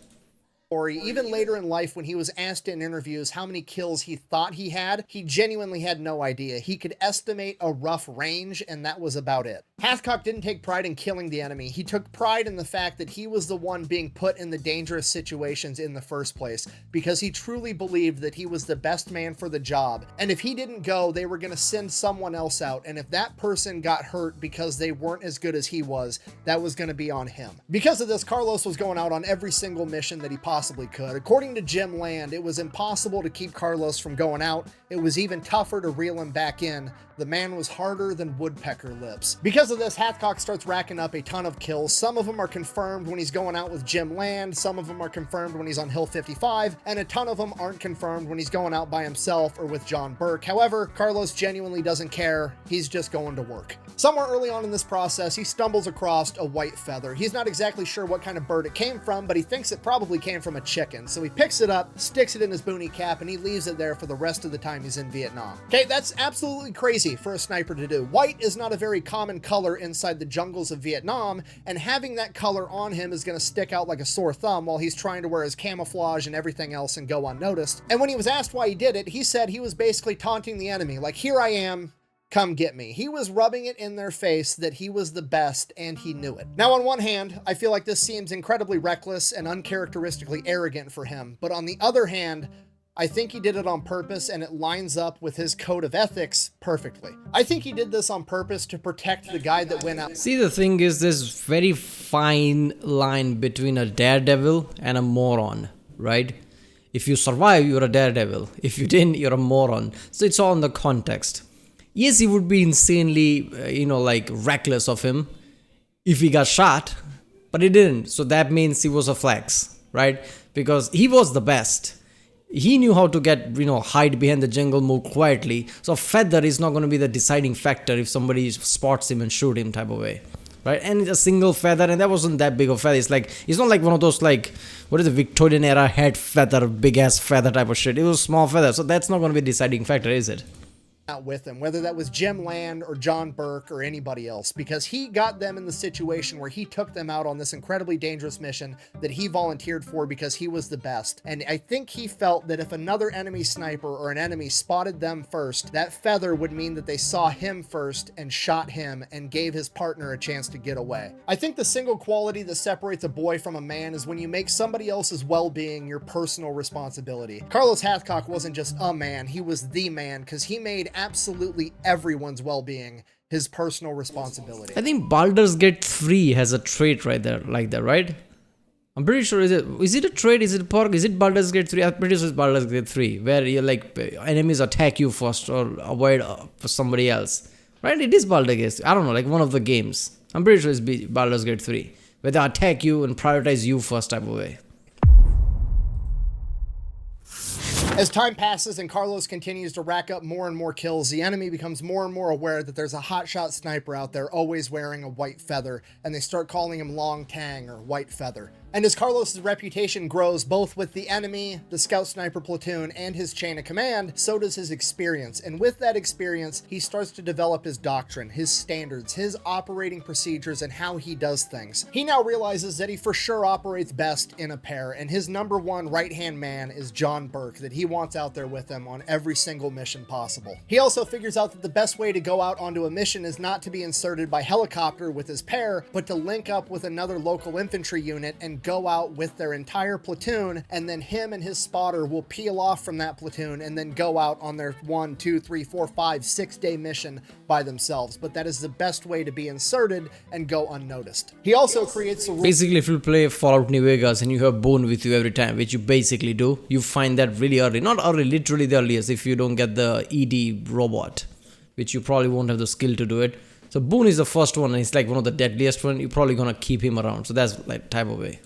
Speaker 2: Even later in life, when he was asked in interviews how many kills he thought he had, he genuinely had no idea. He could estimate a rough range, and that was about it. Hathcock didn't take pride in killing the enemy. He took pride in the fact that he was the one being put in the dangerous situations in the first place, because he truly believed that he was the best man for the job. And if he didn't go, they were going to send someone else out. And if that person got hurt because they weren't as good as he was, that was going to be on him. Because of this, Carlos was going out on every single mission that he possibly could. According to Jim Land, it was impossible to keep Carlos from going out. It was even tougher to reel him back in. The man was harder than woodpecker lips. Because of this, Hathcock starts racking up a ton of kills. Some of them are confirmed when he's going out with Jim Land, some of them are confirmed when he's on Hill 55, and a ton of them aren't confirmed when he's going out by himself or with John Burke. However, Carlos genuinely doesn't care. He's just going to work. Somewhere early on in this process, he stumbles across a white feather. He's not exactly sure what kind of bird it came from, but he thinks it probably came from a chicken. So he picks it up, sticks it in his boonie cap, and he leaves it there for the rest of the time he's in Vietnam. Okay, that's absolutely crazy for a sniper to do. White is not a very common color inside the jungles of Vietnam, and having that color on him is going to stick out like a sore thumb while he's trying to wear his camouflage and everything else and go unnoticed. And when he was asked why he did it, he said he was basically taunting the enemy, like, here I am, come get me. He was rubbing it in their face that he was the best, and he knew it. Now, on one hand, I feel like this seems incredibly reckless and uncharacteristically arrogant for him, but on the other hand, I think he did it on purpose, and it lines up with his code of ethics perfectly. I think he did this on purpose to protect the guy that went out.
Speaker 1: See, the thing is, there's very fine line between a daredevil and a moron, right? If you survive, you're a daredevil. If you didn't, you're a moron. So it's all in the context. Yes, it would be insanely, reckless of him if he got shot, but he didn't. So that means he was a flex, right? Because he was the best. He knew how to get, hide behind the jungle, move quietly. So feather is not going to be the deciding factor if somebody spots him and shoot him type of way, right? And it's a single feather, and that wasn't that big of a feather. It's not like one of those, what is the Victorian era head feather, big ass feather type of shit. It was small feather, so that's not going to be a deciding factor, is it?
Speaker 2: out with him, whether that was Jim Land or John Burke or anybody else, because he got them in the situation where he took them out on this incredibly dangerous mission that he volunteered for because he was the best. And I think he felt that if another enemy sniper or an enemy spotted them first, that feather would mean that they saw him first and shot him and gave his partner a chance to get away. I think the single quality that separates a boy from a man is when you make somebody else's well-being your personal responsibility. Carlos Hathcock wasn't just a man, he was the man, because he made absolutely everyone's well-being his personal responsibility.
Speaker 1: I think Baldur's Gate 3 has a trait right there, like that, right? I'm pretty sure, is it a trait, is it a perk, is it Baldur's Gate 3? I'm pretty sure it's Baldur's Gate 3, where you like, enemies attack you first or avoid for somebody else. Right, it is Baldur's Gate, I don't know, like one of the games. I'm pretty sure it's Baldur's Gate 3, where they attack you and prioritize you first type of way.
Speaker 2: As time passes and Carlos continues to rack up more and more kills, the enemy becomes more and more aware that there's a hotshot sniper out there always wearing a white feather, and they start calling him Long Tang or White Feather. And as Carlos's reputation grows both with the enemy, the scout sniper platoon, and his chain of command, so does his experience. And with that experience, he starts to develop his doctrine, his standards, his operating procedures, and how he does things. He now realizes that he for sure operates best in a pair, and his number one right-hand man is John Burke, that he wants out there with him on every single mission possible. He also figures out that the best way to go out onto a mission is not to be inserted by helicopter with his pair, but to link up with another local infantry unit and go out with their entire platoon, and then him and his spotter will peel off from that platoon and then go out on their 1, 2, 3, 4, 5, 6 day mission by themselves. But that is the best way to be inserted and go unnoticed. He also creates a rule.
Speaker 1: Basically, if you play Fallout New Vegas and you have Boone with you every time, which you basically do, you find that really early. Not early, literally the earliest, if you don't get the ED robot, which you probably won't have the skill to do it. So Boone is the first one, and he's like one of the deadliest one. You're probably gonna keep him around. So that's like type of way.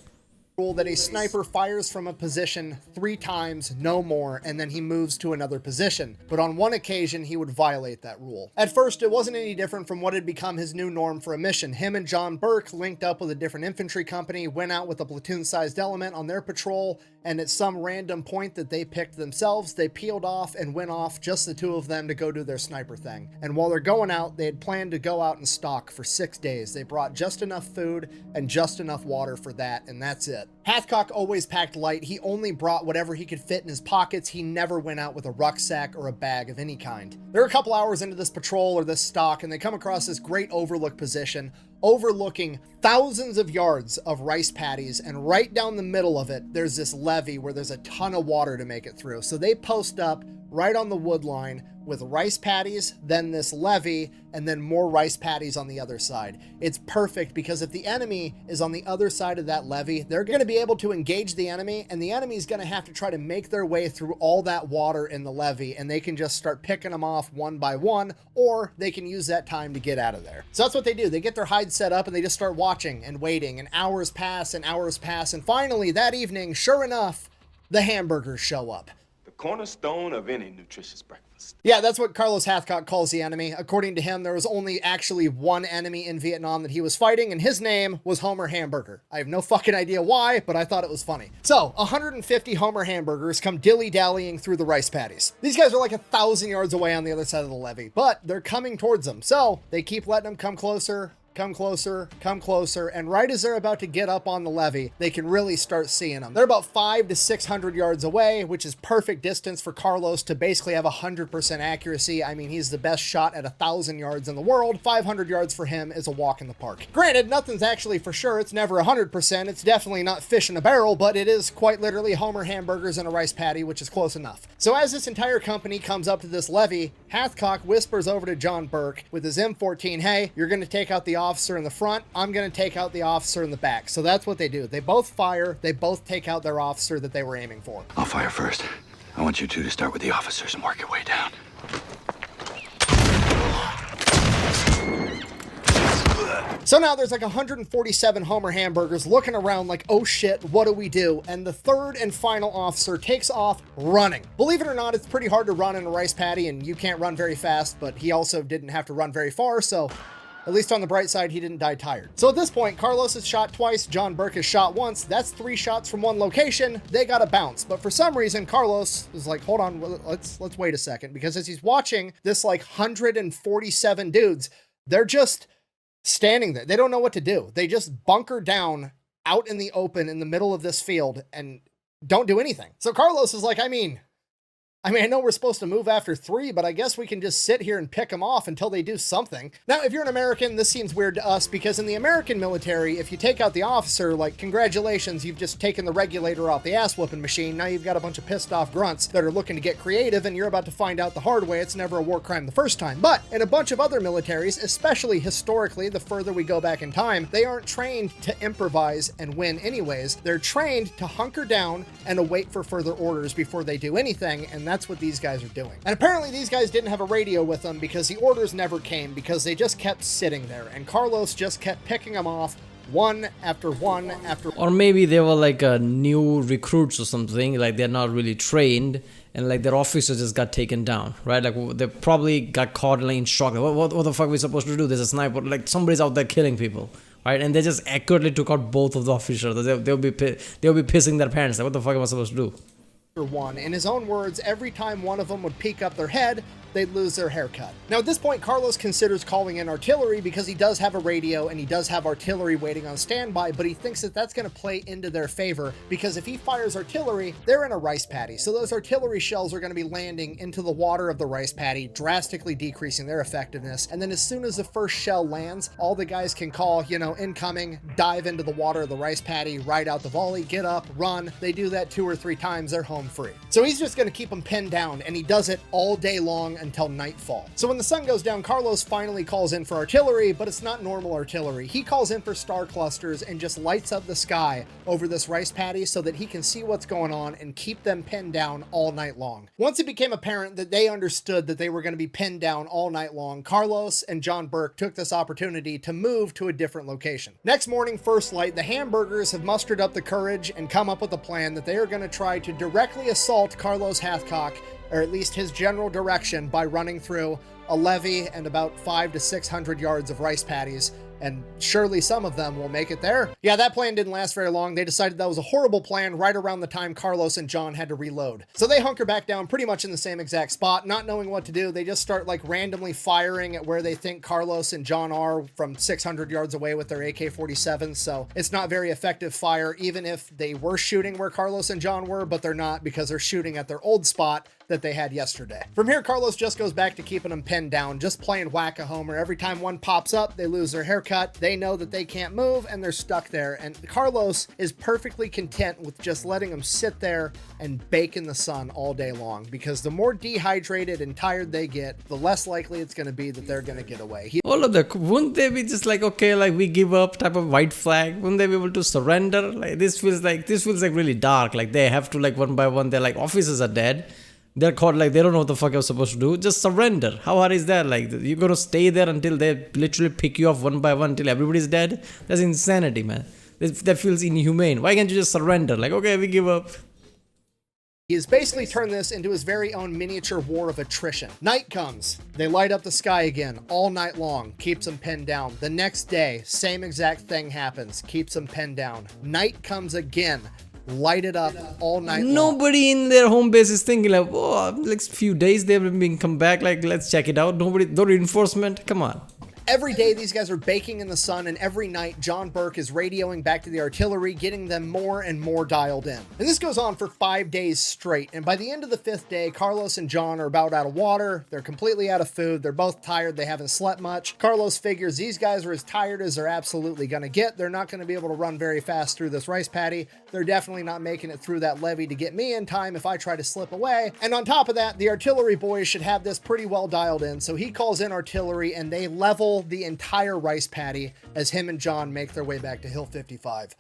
Speaker 2: That a sniper fires from a position 3 times, no more, and then he moves to another position. But on one occasion, he would violate that rule. At first, it wasn't any different from what had become his new norm for a mission. Him and John Burke linked up with a different infantry company, went out with a platoon-sized element on their patrol, and at some random point that they picked themselves, they peeled off and went off, just the 2 of them, to go do their sniper thing. And while they're going out, they had planned to go out and stalk for 6 days. They brought just enough food and just enough water for that, and that's it. Hathcock always packed light. He only brought whatever he could fit in his pockets. He never went out with a rucksack or a bag of any kind. They're a couple hours into this patrol or this stalk, and they come across this great overlook position, overlooking thousands of yards of rice paddies, and right down the middle of it, there's this levee where there's a ton of water to make it through. So they post up right on the wood line with rice paddies, then this levee, and then more rice paddies on the other side. It's perfect because if the enemy is on the other side of that levee, they're going to be able to engage the enemy, and the enemy is going to have to try to make their way through all that water in the levee, and they can just start picking them off one by one, or they can use that time to get out of there. So that's what they do. They get their hides set up and they just start watching and waiting, and hours pass and hours pass, and finally that evening, sure enough, the hamburgers show up.
Speaker 5: The cornerstone of any nutritious breakfast.
Speaker 2: Yeah, that's what Carlos Hathcock calls the enemy. According to him, there was only actually one enemy in Vietnam that he was fighting, and his name was Homer Hamburger. I have no fucking idea why, but I thought it was funny. So, 150 Homer Hamburgers come dilly-dallying through the rice paddies. These guys are like 1,000 yards away on the other side of the levee, but they're coming towards them. So, they keep letting them come closer, come closer, come closer, and right as they're about to get up on the levee, they can really start seeing them. They're about 500 to 600 yards away, which is perfect distance for Carlos to basically have 100% accuracy. I mean, he's the best shot at 1,000 yards in the world. 500 yards for him is a walk in the park. Granted, nothing's actually for sure. It's never 100%. It's definitely not fish in a barrel, but it is quite literally Homer Hamburgers and a rice patty, which is close enough. So as this entire company comes up to this levee, Hathcock whispers over to John Burke with his M14, hey, you're going to take out the officer in the front, I'm going to take out the officer in the back. So that's what they do. They both fire, they both take out their officer that they were aiming for.
Speaker 8: I'll fire first. I want you two to start with the officers and work your way down.
Speaker 2: So now there's like 147 Homer Hamburgers looking around like, oh shit, what do we do? And the third and final officer takes off running. Believe it or not, it's pretty hard to run in a rice paddy, and you can't run very fast, but he also didn't have to run very far, so At least on the bright side, he didn't die tired. So at this point, Carlos is shot twice, John Burke is shot once. That's 3 shots from one location. They got to bounce. But for some reason, Carlos is like, hold on, let's wait a second. Because as he's watching this like 147 dudes, they're just standing there. They don't know what to do. They just bunker down out in the open in the middle of this field and don't do anything. So Carlos is like, I mean, I know we're supposed to move after 3, but I guess we can just sit here and pick them off until they do something. Now, if you're an American, this seems weird to us because in the American military, if you take out the officer, like, congratulations, you've just taken the regulator off the ass-whooping machine. Now you've got a bunch of pissed off grunts that are looking to get creative, and you're about to find out the hard way it's never a war crime the first time. But in a bunch of other militaries, especially historically, the further we go back in time, they aren't trained to improvise and win anyways. They're trained to hunker down and await for further orders before they do anything, and that's what these guys are doing. And apparently these guys didn't have a radio with them because the orders never came because they just kept sitting there, and Carlos just kept picking them off one after one after one.
Speaker 1: Or maybe they were like new recruits or something, like they're not really trained, and like their officers just got taken down, right? Like they probably got caught like in shock. Like, what the fuck are we supposed to do? There's a sniper, like somebody's out there killing people, right? And they just accurately took out both of the officers. They'll be pissing their parents. Like, what the fuck am I supposed to do?
Speaker 2: One. In his own words, every time one of them would peek up their head, they'd lose their haircut. Now at this point, Carlos considers calling in artillery because he does have a radio and he does have artillery waiting on standby, but he thinks that that's going to play into their favor because if he fires artillery, they're in a rice paddy. So those artillery shells are going to be landing into the water of the rice paddy, drastically decreasing their effectiveness. And then as soon as the first shell lands, all the guys can call, incoming, dive into the water of the rice paddy, ride out the volley, get up, run. They do that 2 or 3 times, they're home free. So he's just going to keep them pinned down, and he does it all day long until nightfall. So when the sun goes down, Carlos finally calls in for artillery, but it's not normal artillery. He calls in for star clusters and just lights up the sky over this rice paddy so that he can see what's going on and keep them pinned down all night long. Once it became apparent that they understood that they were going to be pinned down all night long, Carlos and John Burke took this opportunity to move to a different location. Next morning, first light, the Hamburgers have mustered up the courage and come up with a plan that they are going to try to directly assault Carlos Hathcock, or at least his general direction, by running through a levee and about 500 to 600 yards of rice paddies, and surely some of them will make it there. Yeah, that plan didn't last very long. They decided that was a horrible plan right around the time Carlos and John had to reload. So they hunker back down pretty much in the same exact spot, not knowing what to do. They just start like randomly firing at where they think Carlos and John are from 600 yards away with their AK-47s. So it's not very effective fire, even if they were shooting where Carlos and John were, but they're not because they're shooting at their old spot that they had yesterday. From here, Carlos just goes back to keeping them pinned down, just playing whack-a-homer. Every time one pops up, they lose their haircut. They know that they can't move and they're stuck there. And Carlos is perfectly content with just letting them sit there and bake in the sun all day long, because the more dehydrated and tired they get, the less likely it's going to be that they're going to get away.
Speaker 1: All of that, wouldn't they be just like, okay, like we give up type of white flag? Wouldn't they be able to surrender? Like this feels like really dark. Like they have to, like, one by one, they're like, officers are dead. They're caught, like they don't know what the fuck you're supposed to do. Just surrender. How hard is that? Like you're gonna stay there until they literally pick you off one by one until everybody's dead? That's insanity, man. That feels inhumane. Why can't you just surrender? Like, okay, we give up.
Speaker 2: He has basically turned this into his very own miniature war of attrition. Night comes. They light up the sky again all night long. Keeps them pinned down. The next day, same exact thing happens. Keeps them pinned down. Night comes again. Light it up all night long.
Speaker 1: Nobody in their home base is thinking like, oh, next few days they've been come back, like let's check it out. Nobody, no reinforcement. Come on.
Speaker 2: Every day these guys are baking in the sun, and every night John Burke is radioing back to the artillery, getting them more and more dialed in. And this goes on for 5 days straight, and by the end of the 5th day, Carlos and John are about out of water, they're completely out of food, they're both tired, they haven't slept much. Carlos figures these guys are as tired as they're absolutely gonna get. They're not gonna be able to run very fast through this rice paddy. They're definitely not making it through that levee to get me in time if I try to slip away. And on top of that, the artillery boys should have this pretty well dialed in, so he calls in artillery and they level the entire rice paddy as him and John make their way back to Hill 55.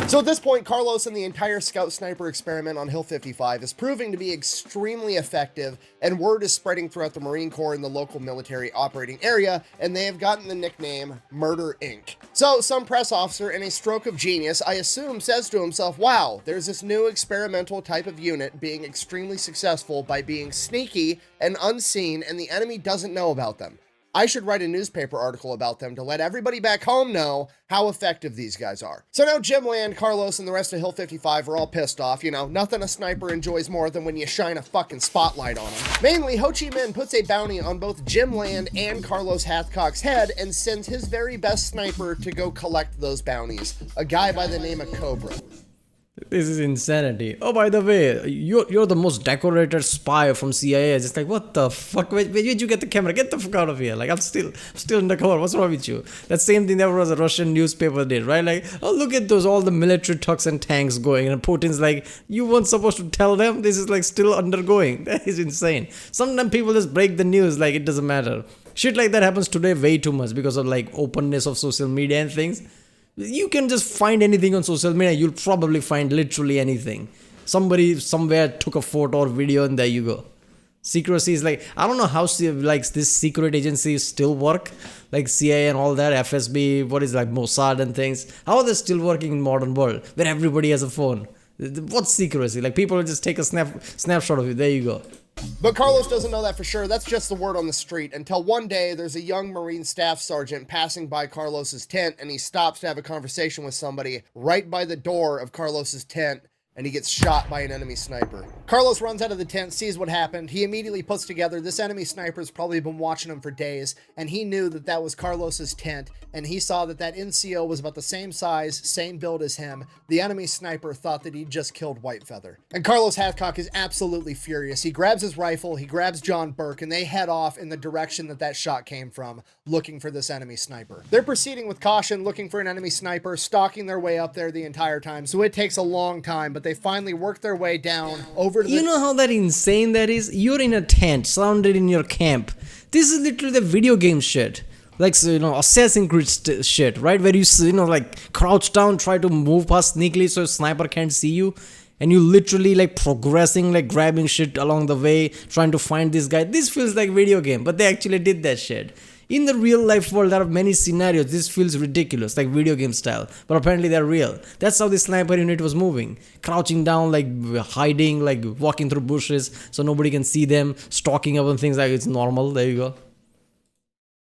Speaker 2: So at this point, Carlos and the entire Scout Sniper experiment on Hill 55 is proving to be extremely effective, and word is spreading throughout the Marine Corps and the local military operating area, and they have gotten the nickname Murder Inc. So some press officer, in a stroke of genius, I assume, says to himself, wow, there's this new experimental type of unit being extremely successful by being sneaky and unseen, and the enemy doesn't know about them. I should write a newspaper article about them to let everybody back home know how effective these guys are. So now Jim Land, Carlos, and the rest of Hill 55 are all pissed off. You know, nothing a sniper enjoys more than when you shine a fucking spotlight on them. Mainly, Ho Chi Minh puts a bounty on both Jim Land and Carlos Hathcock's head and sends his very best sniper to go collect those bounties, a guy by the name of Cobra.
Speaker 1: This is insanity. Oh, by the way, you're the most decorated spy from CIA. It's just like, what the fuck? Where did you get the camera? Get the fuck out of here. Like, I'm still undercover. What's wrong with you? That same thing that was a Russian newspaper did, right? Like, oh, look at those, all the military trucks and tanks going. And Putin's like, you weren't supposed to tell them? This is like still undergoing. That is insane. Sometimes people just break the news like it doesn't matter. Shit like that happens today way too much because of like openness of social media and things. You can just find anything on social media. You'll probably find literally anything. Somebody somewhere took a photo or video and there you go. Secrecy is like, I don't know how like this secret agencies still work, like CIA and all that, FSB, what is like Mossad and things. How are they still working in modern world where everybody has a phone? What's secrecy? Like people just take a snapshot of it. There you go.
Speaker 2: But Carlos doesn't know that for sure. That's just the word on the street, until one day there's a young Marine staff sergeant passing by Carlos's tent, and he stops to have a conversation with somebody right by the door of Carlos's tent, and he gets shot by an enemy sniper. Carlos runs out of the tent, sees what happened. He immediately puts together this enemy sniper's probably been watching him for days, and he knew that that was Carlos's tent, and he saw that that NCO was about the same size, same build as him. The enemy sniper thought that he'd just killed Whitefeather. And Carlos Hathcock is absolutely furious. He grabs his rifle, he grabs John Burke, and they head off in the direction that that shot came from, looking for this enemy sniper. They're proceeding with caution, looking for an enemy sniper, stalking their way up there the entire time, so it takes a long time, but they finally work their way down over to the...
Speaker 1: You know how that insane that is? You're in a tent, surrounded in your camp. This is literally the video game shit. Like, so, you know, Assassin's Creed shit, right? Where you know, like, crouch down, try to move past sneakily so a sniper can't see you. And you literally, like, progressing, like, grabbing shit along the way, trying to find this guy. This feels like video game, but they actually did that shit. In the real life world, there are many scenarios. This feels ridiculous, like video game style. But apparently they're real. That's how the sniper unit was moving. Crouching down, like hiding, like walking through bushes so nobody can see them. Stalking up and things like it's normal. There you go.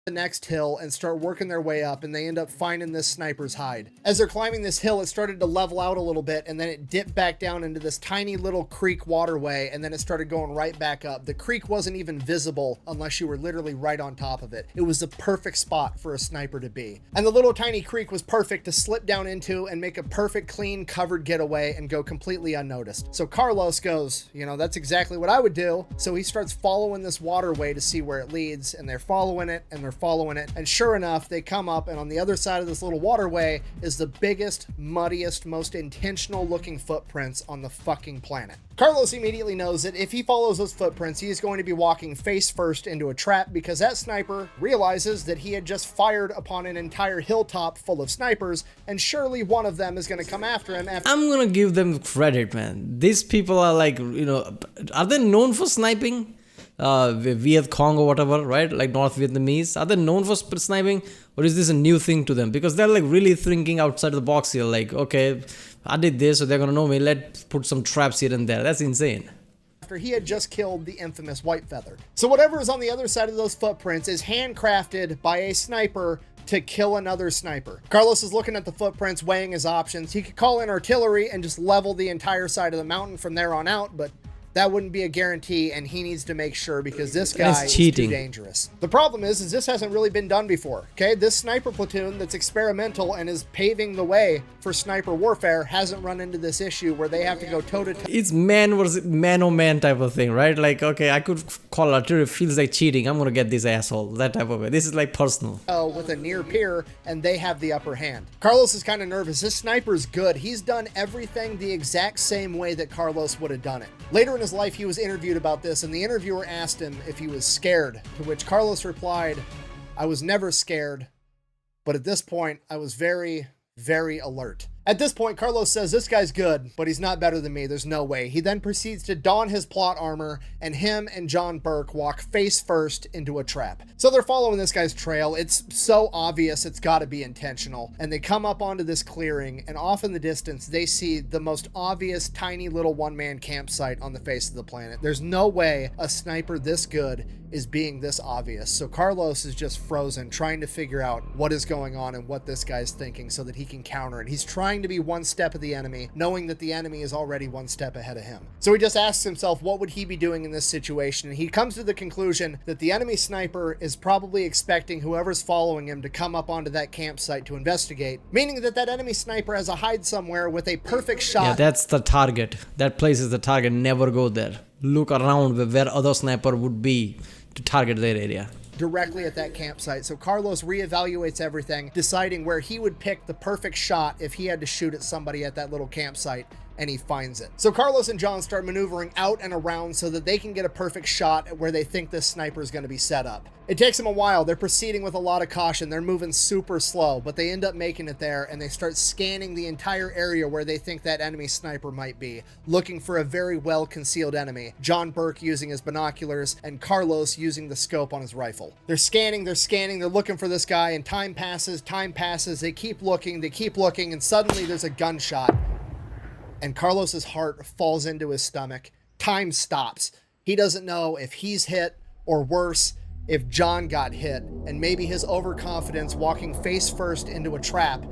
Speaker 2: The next hill and start working their way up, and they end up finding this sniper's hide. As they're climbing this hill, it started to level out a little bit, and then it dipped back down into this tiny little creek waterway, and then it started going right back up. The creek wasn't even visible unless you were literally right on top of it. It was the perfect spot for a sniper to be. And the little tiny creek was perfect to slip down into and make a perfect, clean, covered getaway and go completely unnoticed. So Carlos goes, you know, that's exactly what I would do. So he starts following this waterway to see where it leads, and they're following it, and they're following it, and sure enough, they come up, and on the other side of this little waterway is the biggest, muddiest, most intentional looking footprints on the fucking planet. Carlos immediately knows that if he follows those footprints, he is going to be walking face first into a trap, because that sniper realizes that he had just fired upon an entire hilltop full of snipers, and surely one of them is going to come after him.
Speaker 1: I'm gonna give them credit, man. These people are like, you know, are they known for sniping? Viet Cong or whatever, right? Like North Vietnamese. Are they known for sniping, or is this a new thing to them? Because they're like really thinking outside the box here. Like, okay, I did this, so they're gonna know me. Let's put some traps here and there. That's insane.
Speaker 2: After he had just killed the infamous Whitefeather. So whatever is on the other side of those footprints is handcrafted by a sniper to kill another sniper. Carlos is looking at the footprints, weighing his options. He could call in artillery and just level the entire side of the mountain from there on out, but that wouldn't be a guarantee, and he needs to make sure, because this guy is too dangerous. The problem is this hasn't really been done before, okay? This sniper platoon that's experimental and is paving the way for sniper warfare hasn't run into this issue where they have to go toe-to-toe.
Speaker 1: It's man versus man-o-man type of thing, right? Like, okay, I could call artillery, feels like cheating. I'm gonna get this asshole, that type of way. This is like personal.
Speaker 2: With a near peer, and they have the upper hand. Carlos is kind of nervous. This sniper's good. He's done everything the exact same way that Carlos would have done it. Later in his life, he was interviewed about this, and the interviewer asked him if he was scared, to which Carlos replied, "I was never scared, but at this point, I was very, very alert." At this point, Carlos says, this guy's good, but he's not better than me. There's no way. He then proceeds to don his plot armor, and him and John Burke walk face first into a trap. So they're following this guy's trail. It's so obvious it's got to be intentional. And they come up onto this clearing, and off in the distance, they see the most obvious tiny little one-man campsite on the face of the planet. There's no way a sniper this good is being this obvious. So Carlos is just frozen, trying to figure out what is going on and what this guy's thinking so that he can counter it. He's trying to be one step of the enemy, knowing that the enemy is already one step ahead of him. So he just asks himself, what would he be doing in this situation? And he comes to the conclusion that the enemy sniper is probably expecting whoever's following him to come up onto that campsite to investigate, meaning that that enemy sniper has a hide somewhere with a perfect shot.
Speaker 1: Yeah, that's the target. That place is the target. Never go there. Look around where other sniper would be to target their area.
Speaker 2: Directly at that campsite. So Carlos reevaluates everything, deciding where he would pick the perfect shot if he had to shoot at somebody at that little campsite, and he finds it. So Carlos and John start maneuvering out and around so that they can get a perfect shot at where they think this sniper is going to be set up. It takes them a while. They're proceeding with a lot of caution. They're moving super slow, but they end up making it there, and they start scanning the entire area where they think that enemy sniper might be, looking for a very well-concealed enemy. John Burke using his binoculars, and Carlos using the scope on his rifle. They're scanning, they're looking for this guy, and time passes, they keep looking, and suddenly there's a gunshot, and Carlos's heart falls into his stomach. Time stops. He doesn't know if he's hit, or worse, if John got hit, and maybe his overconfidence walking face first into a trap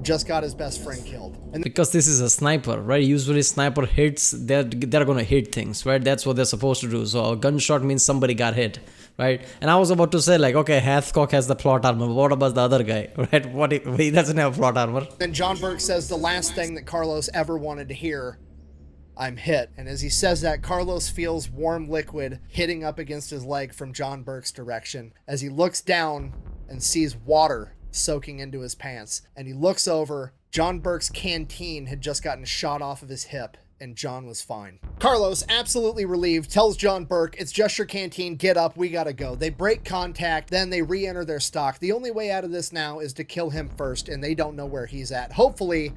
Speaker 2: just got his best friend killed. And
Speaker 1: because this is a sniper, right? Usually sniper hits, they're gonna hit things, right? That's what they're supposed to do. So a gunshot means somebody got hit, right? And I was about to say, like, okay, Hathcock has the plot armor. What about the other guy, right? What if he doesn't have plot armor?
Speaker 2: then John Burke says the last thing that Carlos ever wanted to hear: I'm hit. And as he says that, Carlos feels warm liquid hitting up against his leg from John Burke's direction as he looks down and sees water soaking into his pants. And he looks over. John Burke's canteen had just gotten shot off of his hip, and John was fine. Carlos, absolutely relieved, tells John Burke, it's just your canteen, get up, we gotta go. They break contact, then they re-enter their stock. The only way out of this now is to kill him first, and they don't know where he's at. Hopefully,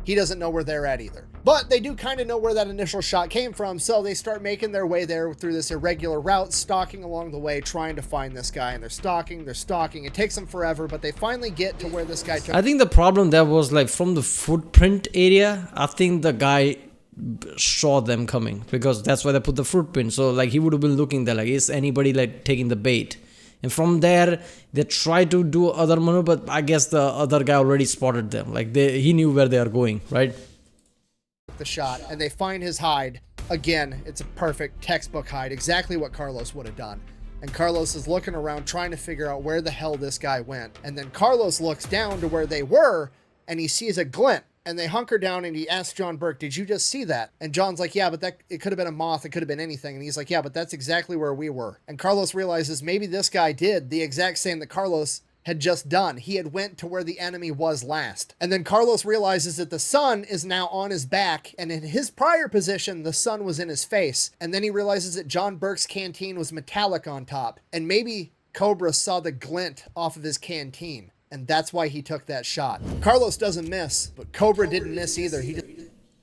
Speaker 2: he doesn't know where they're at either. But they do kind of know where that initial shot came from, so they start making their way there through this irregular route, stalking along the way, trying to find this guy. And they're stalking. It takes them forever, but they finally get to where this guy took.
Speaker 1: I think the problem there was, like, from the footprint area, I think the guy saw them coming, because that's why they put the footprint. So, like, he would have been looking there, like, is anybody, like, taking the bait? And from there, they try to do other maneuver, but I guess the other guy already spotted them. Like, he knew where they are going, right?
Speaker 2: The shot, and they find his hide. Again, it's a perfect textbook hide, exactly what Carlos would have done. And Carlos is looking around trying to figure out where the hell this guy went. And then Carlos looks down to where they were, and he sees a glint. And they hunker down, and he asks John Burke, did you just see that? And John's like, yeah, but it could have been a moth. It could have been anything. And he's like, yeah, but that's exactly where we were. And Carlos realizes maybe this guy did the exact same that Carlos had just done. He had went to where the enemy was last. And then Carlos realizes that the sun is now on his back, and in his prior position, the sun was in his face. And then he realizes that John Burke's canteen was metallic on top. And maybe Cobra saw the glint off of his canteen, and that's why he took that shot. Carlos doesn't miss, but Cobra didn't miss either.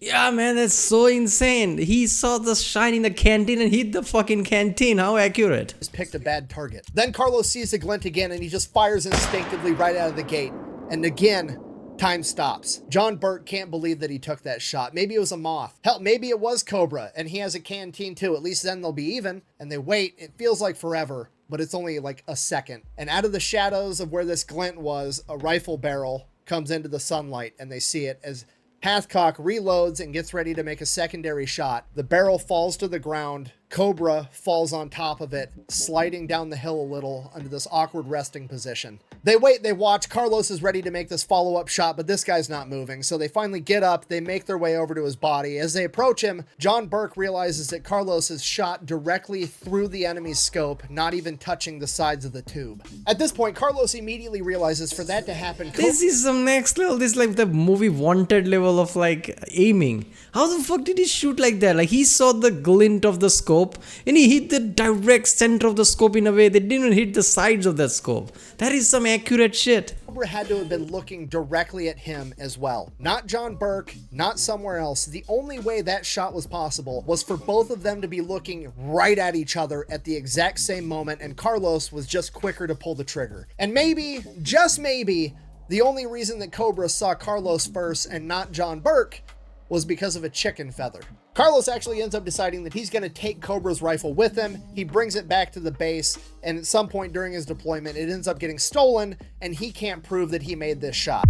Speaker 1: Yeah, man, that's so insane. He saw the shine in the canteen and hit the fucking canteen. How accurate.
Speaker 2: Just picked a bad target. Then Carlos sees the glint again, and he just fires instinctively right out of the gate. And again, time stops. John Burke can't believe that he took that shot. Maybe it was a moth. Hell, maybe it was Cobra, and he has a canteen too. At least then they'll be even. And they wait. It feels like forever, but it's only like a second. And out of the shadows of where this glint was, a rifle barrel comes into the sunlight, and they see it as Hathcock reloads and gets ready to make a secondary shot. The barrel falls to the ground. Cobra falls on top of it, sliding down the hill a little under this awkward resting position. They wait, they watch. Carlos is ready to make this follow-up shot, but this guy's not moving. So they finally get up, they make their way over to his body. As they approach him, John Burke realizes that Carlos is shot directly through the enemy's scope, not even touching the sides of the tube. At this point, Carlos immediately realizes for that to happen...
Speaker 1: This is some next level. This is like the movie Wanted level of, like, aiming. How the fuck did he shoot like that? Like, he saw the glint of the scope scope, and he hit the direct center of the scope in a way they didn't even hit the sides of that scope. That is some accurate shit.
Speaker 2: Cobra had to have been looking directly at him as well. Not John Burke, not somewhere else. The only way that shot was possible was for both of them to be looking right at each other at the exact same moment, and Carlos was just quicker to pull the trigger. And maybe, just maybe, the only reason that Cobra saw Carlos first and not John Burke was because of a chicken feather. Carlos actually ends up deciding that he's going to take Cobra's rifle with him. He brings it back to the base, and at some point during his deployment, it ends up getting stolen, and he can't prove that he made this shot.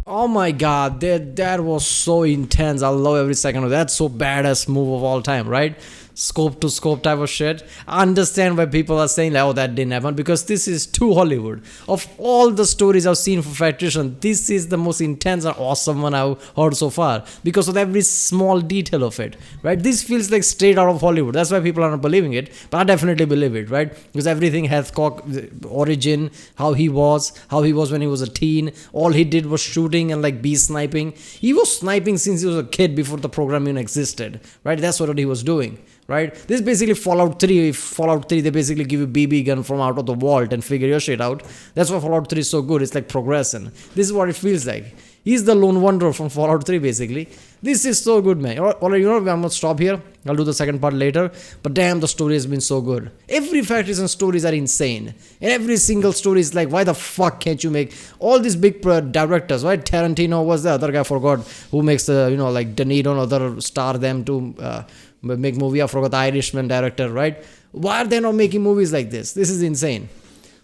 Speaker 1: Oh my god, that was so intense. I love every second of that. That's so badass move of all time, right? Scope to scope type of shit. I understand why people are saying like, oh, that didn't happen, because this is too Hollywood. Of all the stories I've seen for Patrician, this is the most intense and awesome one I've heard so far, because of every small detail of it, right? This feels like straight out of Hollywood. That's why people are not believing it, but I definitely believe it, right? Because everything, Hathcock, origin, how he was when he was a teen, all he did was shooting and like bee sniping. He was sniping since he was a kid, before the program even existed, right? That's what he was doing. Right? This is basically Fallout 3. If Fallout 3, they basically give you BB gun from out of the vault and figure your shit out. That's why Fallout 3 is so good. It's like progression. This is what it feels like. He's the lone wanderer from Fallout 3 basically. This is so good, man. Alright, you know, I'm gonna stop here. I'll do the second part later. But damn, the story has been so good. Every Patrician stories are insane. And every single story is like, why the fuck can't you make all these big directors, right? Tarantino was the other guy, I forgot, who makes the, you know, like De Niro and other star them to make movie. I forgot the Irishman director, right? Why are they not making movies like this? This is insane.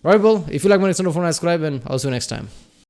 Speaker 1: Right, well, if you like my next one, subscribe, and I'll see you next time.